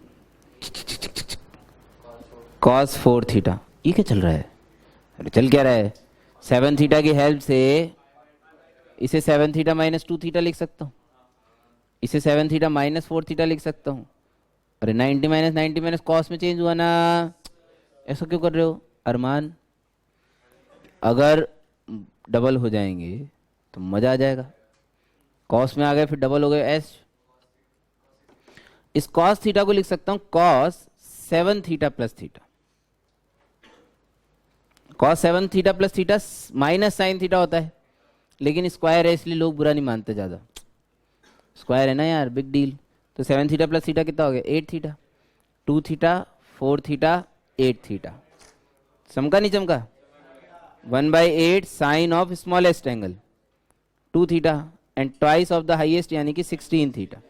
cos 4 थीटा, ये क्या चल रहा है? अरे चल क्या रहा है? 7 थीटा की हेल्प से इसे 7 थीटा माइनस 2 थीटा लिख सकता हूँ, इसे 7 थीटा माइनस 4 थीटा लिख सकता हूँ। अरे 90 माइनस कॉस में चेंज हुआ ना, ऐसा क्यों कर रहे हो अरमान? अगर डबल हो जाएंगे तो मजा आ जाएगा। कॉस में आ गए फिर डबल हो गए एस। इस कॉस थीटा को लिख सकता हूं cos 7 theta plus theta. Cos 7 theta plus theta minus sine theta होता है, लेकिन स्क्वायर है इसलिए लोग बुरा नहीं मानते ज्यादा। स्क्वायर है ना यार, बिग डील। तो 7 थीटा प्लस थीटा कितना हो गया? 8 थीटा। 2 theta 4 theta 8 theta. चमका नहीं चमका? 1/8 sine of smallest angle 2 theta and twice of the highest यानी कि 16 थीटा।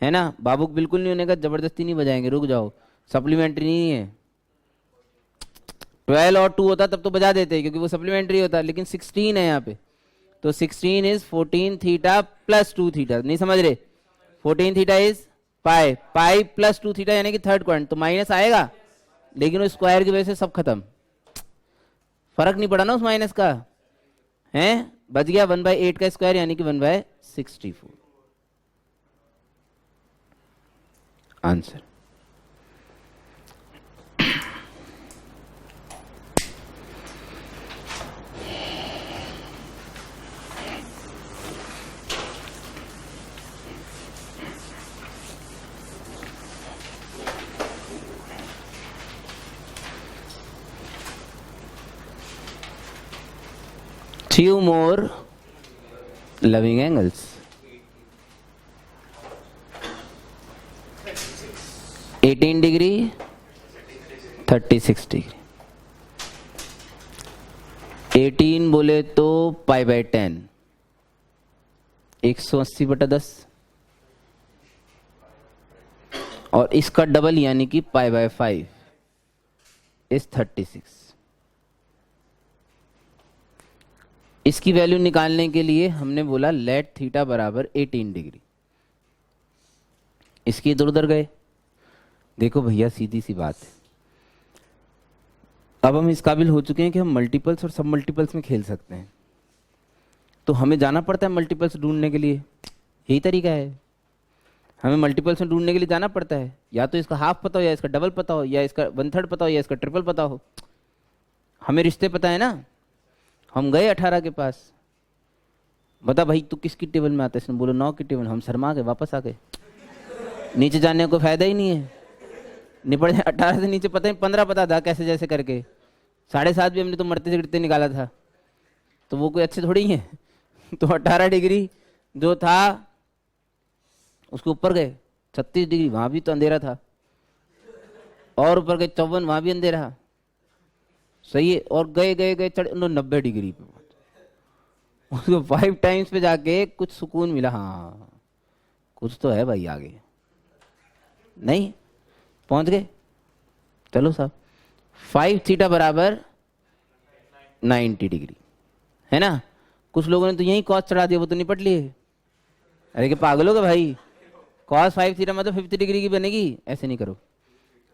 है ना? बाबूक बिल्कुल नहीं होने का, जबरदस्ती नहीं बजाएंगे, रुक जाओ, सप्लीमेंट्री नहीं है। 12 और 2 होता तब तो बजा देते क्योंकि वो सप्लीमेंट्री होता, लेकिन 16 है यहाँ पे, तो 16 इज 14 थीटा प्लस 2 थीटा। नहीं समझ रहे? 14 theta is pi, pi plus 2 theta यानी कि थर्ड क्वाड्रेंट, तो माइनस आएगा, लेकिन वो स्क्वायर की वजह से सब खत्म, फर्क नहीं पड़ा ना उस माइनस का, है? बच गया 1/8 का स्क्वायर यानी कि 1/64 answer. Few more loving angles. 18 degree 36 degree. 18 बोले तो π/10, 180/10, और इसका डबल यानी कि π/5 इज 36। इसकी वैल्यू निकालने के लिए हमने बोला लेट थीटा बराबर 18 डिग्री। इसकी इधर उधर गए। देखो भैया सीधी सी बात है, अब हम इस काबिल हो चुके हैं कि हम मल्टीपल्स और सब मल्टीपल्स में खेल सकते हैं, तो हमें जाना पड़ता है मल्टीपल्स ढूंढने के लिए। यही तरीका है, हमें मल्टीपल्स में ढूंढने के लिए जाना पड़ता है। या तो इसका हाफ पता हो, या इसका डबल पता हो, या इसका 1/3 पता हो, या इसका ट्रिपल पता हो। हमें रिश्ते पता है ना। हम गए 18 के पास, बता भाई तू किसकी टेबल में आता है? इसने बोलो 9 की टेबल। हम शर्मा के वापस आ गए, नीचे जाने को फायदा ही नहीं है, निपट जाए। 18 से नीचे पता ही 15 पता था कैसे जैसे करके। 7.5 भी हमने तो मरते गिरते निकाला था, तो वो कोई अच्छे थोड़ी है। तो 18 डिग्री जो था उसके ऊपर गए, 36 डिग्री वहां भी तो अंधेरा था, और ऊपर गए 54 वहां भी अंधेरा, सही है। और गए गए गए चढ़े 90 डिग्री पे, उसको 5 टाइम्स पे जाके कुछ सुकून मिला। हाँ कुछ तो है भाई आगे, नहीं पहुंच गए। चलो साहब 5 थीटा बराबर 90 डिग्री, है ना? कुछ लोगों ने तो यही कॉस चढ़ा दिया, वो तो निपट लिए। अरे कि पागल हो गए भाई, कॉस 5 थीटा मतलब 50 डिग्री की बनेगी, ऐसे नहीं करो।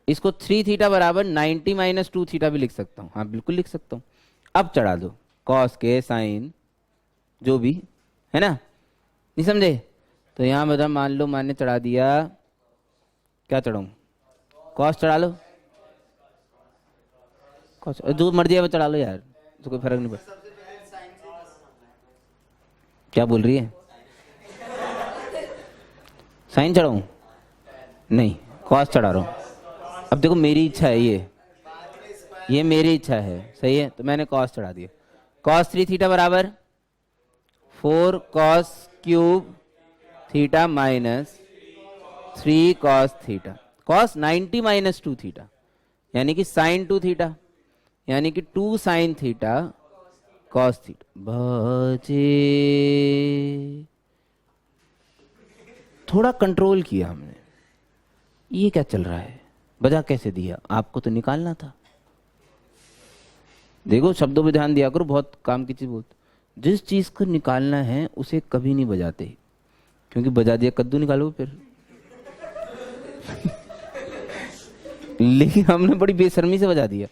इसको 3 थीटा बराबर 90 माइनस 2 थीटा भी लिख सकता हूँ। हाँ बिल्कुल लिख सकता हूँ। अब चढ़ा दो कॉस के साइन जो भी, है ना? नहीं समझे? तो यहाँ बता, मान लो मैंने चढ़ा दिया, क्या चढ़ाऊँ? कॉस चढ़ा लो, कॉस जो मर्जी है वो चढ़ा लो यार, तो कोई फर्क नहीं पड़ता। क्या बोल रही है? साइन चढ़ाऊं? नहीं, कॉस चढ़ा रहा हूं। अब देखो मेरी इच्छा है, ये मेरी इच्छा है, सही है, तो मैंने कॉस चढ़ा दिया। कॉस 3 थीटा बराबर 4 cos cube theta minus 3 cos theta, cos 90 minus 2 theta, यानी कि साइन 2 थीटा, यानी कि 2 साइन थीटा कॉस थीटा। बचे थोड़ा कंट्रोल किया हमने। ये क्या चल रहा है? बजा कैसे दिया? आपको तो निकालना था। देखो शब्दों पे ध्यान दिया करो, बहुत काम की चीज बोलते। जिस चीज को निकालना है उसे कभी नहीं बजाते, क्योंकि बजा दिया कद्दू निकालो फिर। लेकिन हमने बड़ी बेशर्मी से बजा दिया,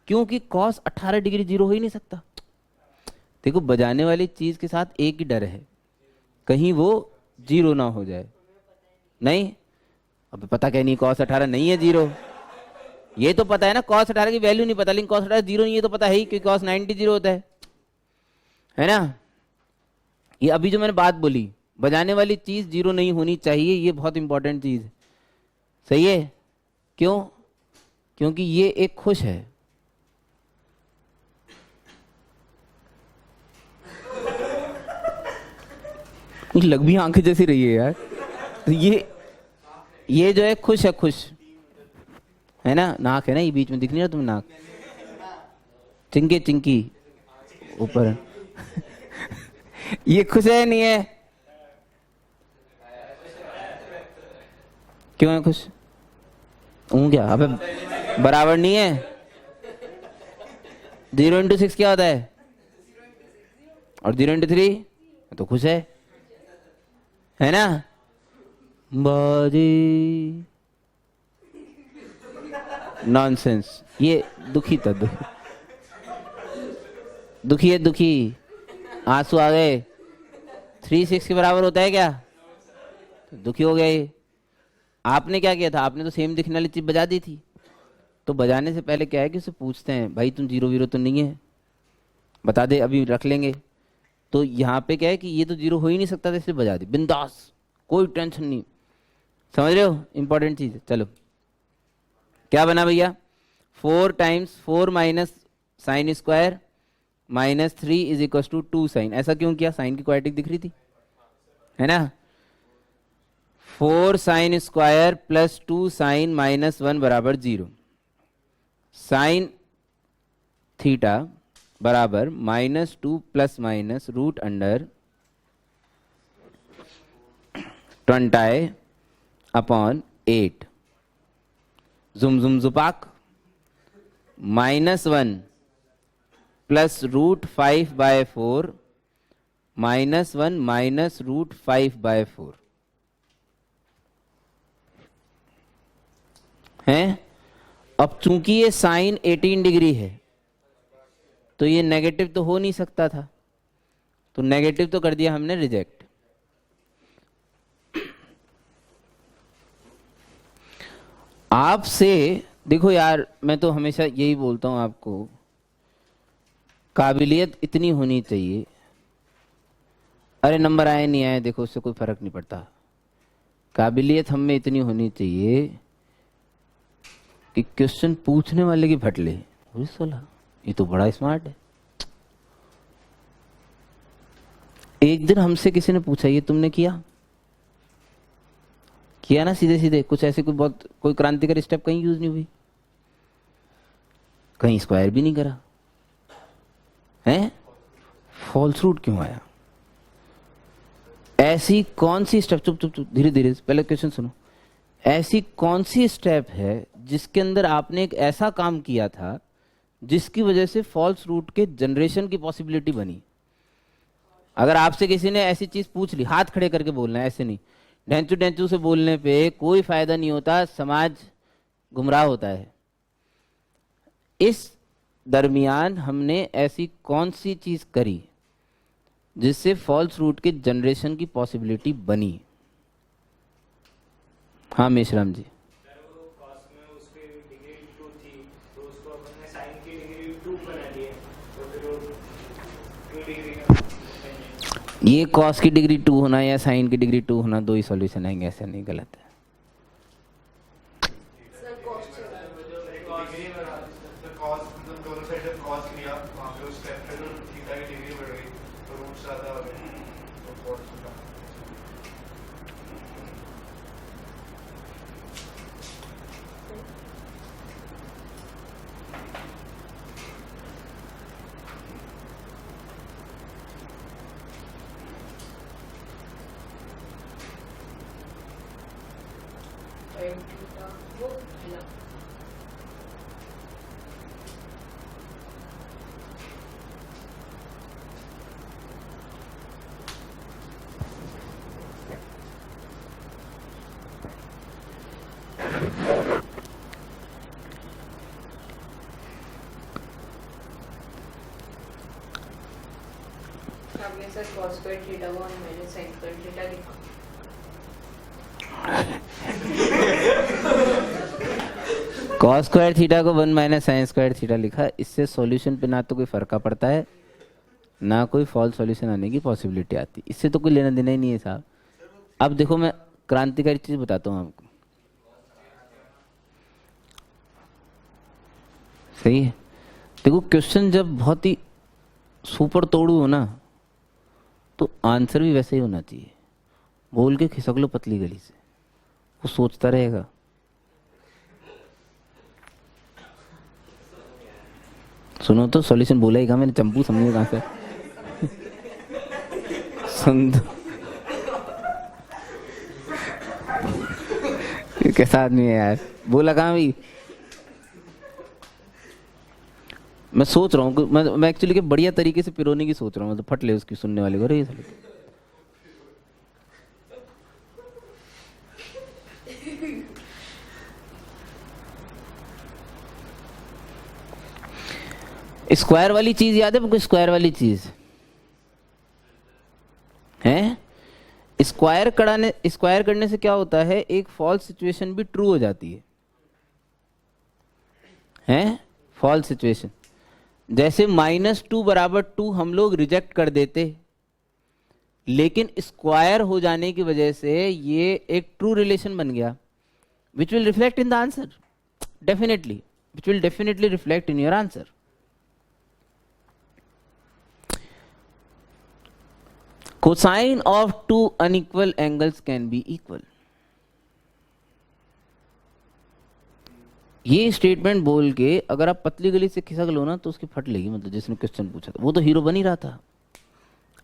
क्योंकि कॉस 18 डिग्री जीरो हो ही नहीं सकता। देखो बजाने वाली चीज के साथ एक ही डर है, कहीं वो जीरो ना हो जाए। नहीं, अब पता क्या नहीं, कॉस 18 नहीं है जीरो, ये तो पता है ना। कॉस 18 की वैल्यू नहीं पता, लेकिन कॉस 18 जीरो नहीं, ये तो पता है ही, क्योंकि कॉस 90 जीरो होता है ना। ये अभी जो मैंने बात बोली, बजाने वाली चीज जीरो नहीं होनी चाहिए, ये बहुत इंपॉर्टेंट चीज है, सही है। क्यों? क्योंकि ये एक खुश है। लग भी आंखें जैसी रही है यार। तो ये जो है खुश है, खुश है ना। नाक है ना, ये बीच में दिख नहीं रहा तुम्हें नाक, चिंकी ऊपर। ये खुश है नहीं है? क्यों है खुश? क्या अबे बराबर नहीं है? 0 इंटू 6 क्या होता है? और 0 इंटू 3 तो खुश है ना। बाजी नॉनसेंस। ये दुखी था, दुखी है, दुखी, आंसू आ गए। 3 6 के बराबर होता है क्या? तो दुखी हो गए। आपने क्या किया था? आपने तो सेम दिखने वाली चीज बजा दी थी। तो बजाने से पहले क्या है कि उसे पूछते हैं, भाई तुम जीरो वीरो तो नहीं है, बता दे, अभी रख लेंगे। तो यहाँ पे क्या है कि ये तो जीरो हो ही नहीं सकता था, इसलिए बजा दी, बिंदास, कोई टेंशन नहीं। समझ रहे हो? इंपॉर्टेंट चीज है। चलो क्या बना भैया? 4 times 4 minus sine square minus 3 is equal to 2 sine. ऐसा क्यों किया? साइन की क्वाड्रेटिक दिख रही थी, है ना। 4 sine square plus 2 sine minus 1 बराबर 0। साइन थीटा बराबर -2 plus minus root under 20 upon 8 जुम जुम जुपाक -1 प्लस रूट 5/4 -1 माइनस रूट 5/4 है। अब चूंकि ये साइन 18 डिग्री है तो ये नेगेटिव तो हो नहीं सकता था, तो नेगेटिव तो कर दिया हमने रिजेक्ट। आपसे देखो यार, मैं तो हमेशा यही बोलता हूं आपको, काबिलियत इतनी होनी चाहिए। अरे नंबर आए नहीं आए देखो, उससे कोई फर्क नहीं पड़ता। काबिलियत हम में इतनी होनी चाहिए कि क्वेश्चन पूछने वाले की फट ले, 16 ये तो बड़ा स्मार्ट है। एक दिन हमसे किसी ने पूछा, ये तुमने किया ना सीधे सीधे, कुछ ऐसे कोई क्रांतिकारी स्टेप कहीं यूज नहीं हुई, कहीं स्क्वायर भी नहीं करा है, फॉल्स रूट क्यों आया? ऐसी कौन सी स्टेप, चुप चुप चुप, धीरे धीरे, पहले क्वेश्चन सुनो। ऐसी कौन सी स्टेप है जिसके अंदर आपने एक ऐसा काम किया था जिसकी वजह से फॉल्स रूट के जनरेशन की पॉसिबिलिटी बनी? अगर आपसे किसी ने ऐसी चीज पूछ ली, हाथ खड़े करके बोलना है, ऐसे नहीं ढेंचू ढेंचू से बोलने पे कोई फायदा नहीं होता, समाज गुमराह होता है। इस दरमियान हमने ऐसी कौन सी चीज करी जिससे फॉल्स रूट के जनरेशन की पॉसिबिलिटी बनी? हाँ मेशराम जी। ये कॉस की डिग्री 2 होना या साइन की डिग्री 2 होना, दो ही सॉल्यूशन आएंगे, ऐसा नहीं, गलत है। सर कॉस चाहिए। कॉस मतलब दोनों साइड जब कॉस लिया वहाँ पे उस स्टेप पे जो थीटा की डिग्री बढ़ गई तो रूट ज़्यादा हो गए तो कॉस होगा। वो मिला। आपने सर cos स्क्वायर थीटा को मैंने sin स्क्वायर थीटा लिखा। कॉस स्क्वायर थीटा को 1 माइनस साइन स्क्वायर थीटा लिखा। इससे सॉल्यूशन पे ना तो कोई फर्क पड़ता है, ना कोई फॉल्स सॉल्यूशन आने की पॉसिबिलिटी आती, इससे तो कोई लेना देना ही नहीं है साहब। अब देखो मैं क्रांतिकारी चीज बताता हूँ आपको, सही है। देखो क्वेश्चन जब बहुत ही सुपर तोड़ू हो ना तो आंसर भी वैसे ही होना चाहिए। बोल के खिसक लो पतली गली से, वो सोचता रहेगा। सुनो तो सॉल्यूशन बोला ही कहा मैंने, चंपू समझे कहां से सुन तो। ये कैसा आदमी है यार, बोला कहां भी। मैं सोच रहा हूँ, मैं एक्चुअली के बढ़िया तरीके से पिरोने की सोच रहा हूँ, मतलब फट ले उसकी सुनने वाले को। अरे साले स्क्वायर वाली चीज याद है? कोई स्क्वायर वाली चीज है? स्क्वायर करने से क्या होता है, एक फॉल्स सिचुएशन भी ट्रू हो जाती है? फॉल्स सिचुएशन जैसे -2 बराबर 2 हम लोग रिजेक्ट कर देते, लेकिन स्क्वायर हो जाने की वजह से ये एक ट्रू रिलेशन बन गया, which will reflect in the answer definitely, which will definitely reflect in your answer. Cosine of two unequal angles can be equal. ये स्टेटमेंट बोल के अगर आप पतली गली से खिसक लो ना तो उसकी फट लेगी। मतलब जिसने क्वेश्चन पूछा था वो तो हीरो बन ही रहा था,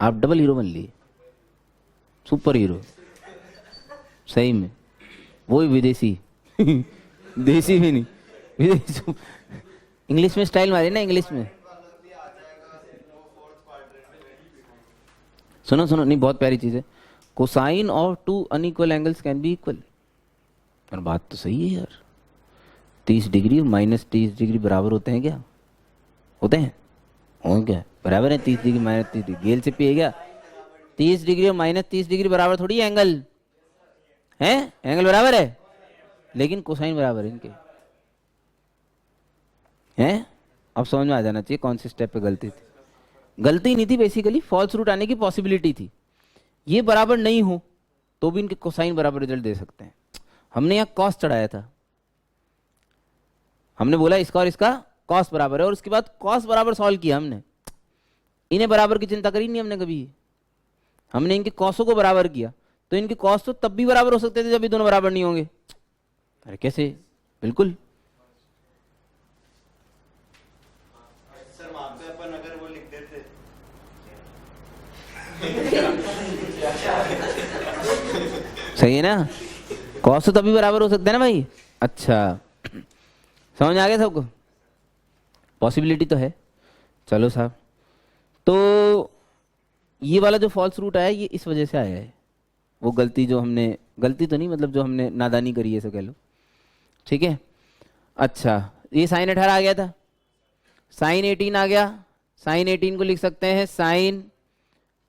आप डबल हीरो बन लिए, सुपर हीरो सही में। वो भी विदेशी देसी भी नहीं, विदेशी। इंग्लिश में स्टाइल मारे ना, इंग्लिश में। सुनो सुनो, नहीं बहुत प्यारी चीज है। Cosine of two unequal angles can be equal. पर बात तो सही है यार, 30 डिग्री और -30 डिग्री बराबर होते हैं क्या? होते हैं? और क्या बराबर है? 30 डिग्री -30 डिग्री गेल से पिए क्या? 30 डिग्री और -30 डिग्री बराबर थोड़ी है एंगल, है? एंगल बराबर है लेकिन कोसाइन बराबर है इनके, हैं? अब समझ में आ जाना चाहिए कौन से स्टेप पे गलती थी। गलती नहीं थी, बेसिकली फॉल्स रूट आने की पॉसिबिलिटी थी। ये बराबर नहीं हो तो भी इनके कोसाइन बराबर रिजल्ट दे सकते हैं। हमने यहाँ कॉस चढ़ाया था, हमने बोला इसका और इसका कॉस बराबर है, और उसके बाद कॉस बराबर सॉल्व किया हमने। इन्हें बराबर की चिंता करी नहीं हमने कभी, हमने इनके कॉसों को बराबर किया। तो इनके कॉस तो तब भी बराबर हो सकते थे जब ये दोनों बराबर नहीं होंगे। अरे कैसे? बिल्कुल सर वहाँ पे अपन अगर वो लिख देते सही है ना, कॉस तो तभी बराबर हो सकते हैं ना भाई। अच्छा समझ आ गया सबको? पॉसिबिलिटी तो है। चलो साहब, तो ये वाला जो फॉल्स रूट आया ये इस वजह से आया है, वो गलती जो हमने, गलती तो नहीं मतलब जो हमने नादानी करी है, ऐसा कह लो, ठीक है। अच्छा ये साइन 18 आ गया था, साइन 18 आ गया। साइन 18 को लिख सकते हैं साइन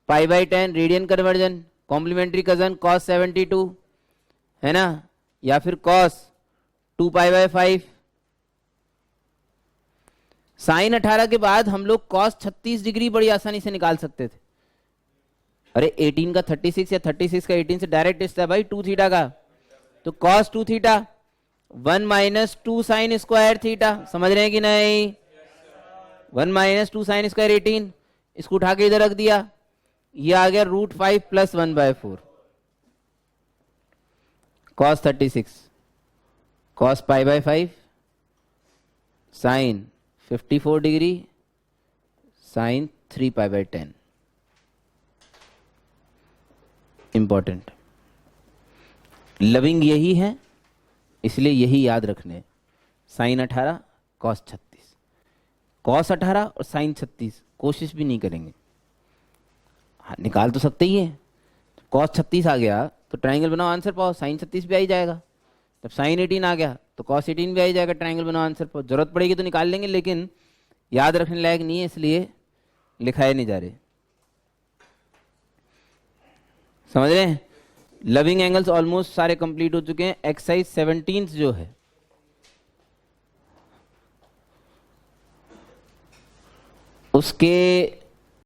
π/10 रेडियन कन्वर्जन, कॉम्प्लीमेंट्री कजन cos 72 है ना, या फिर cos 2π/5। साइन 18 के बाद हम लोग cos 36 डिग्री बड़ी आसानी से निकाल सकते थे। अरे 18 का 36 या 36 का 18 से डायरेक्ट रिश्ता है भाई 2 थीटा का, तो cos 2 theta 1 minus 2 sine square theta, समझ रहे हैं कि नहीं? 1 माइनस 2 साइन स्क्वायर 18, इसको उठा के इधर रख दिया, ये आ गया √5 plus 1/4 cos 36 cos π/5 sine 54 degree sine 3π/10। Important, loving यही है इसलिए यही याद रखने, साइन 18 cos 36, cos 18 और साइन 36 कोशिश भी नहीं करेंगे, हाँ निकाल तो सकते ही है। cos 36 आ गया तो ट्रायंगल बनाओ आंसर पाओ, साइन 36 भी आ ही जाएगा। जब साइन 18 आ गया तो cos 18 भी आ ही जाएगा, ट्रायंगल बनाओ आंसर पाओ। जरूरत पड़ेगी तो निकाल लेंगे, लेकिन याद रखने लायक नहीं है इसलिए लिखाए नहीं जा रहे। समझ रहे हैं? लविंग एंगल्स ऑलमोस्ट सारे कंप्लीट हो चुके हैं। एक्सरसाइज 17 जो है उसके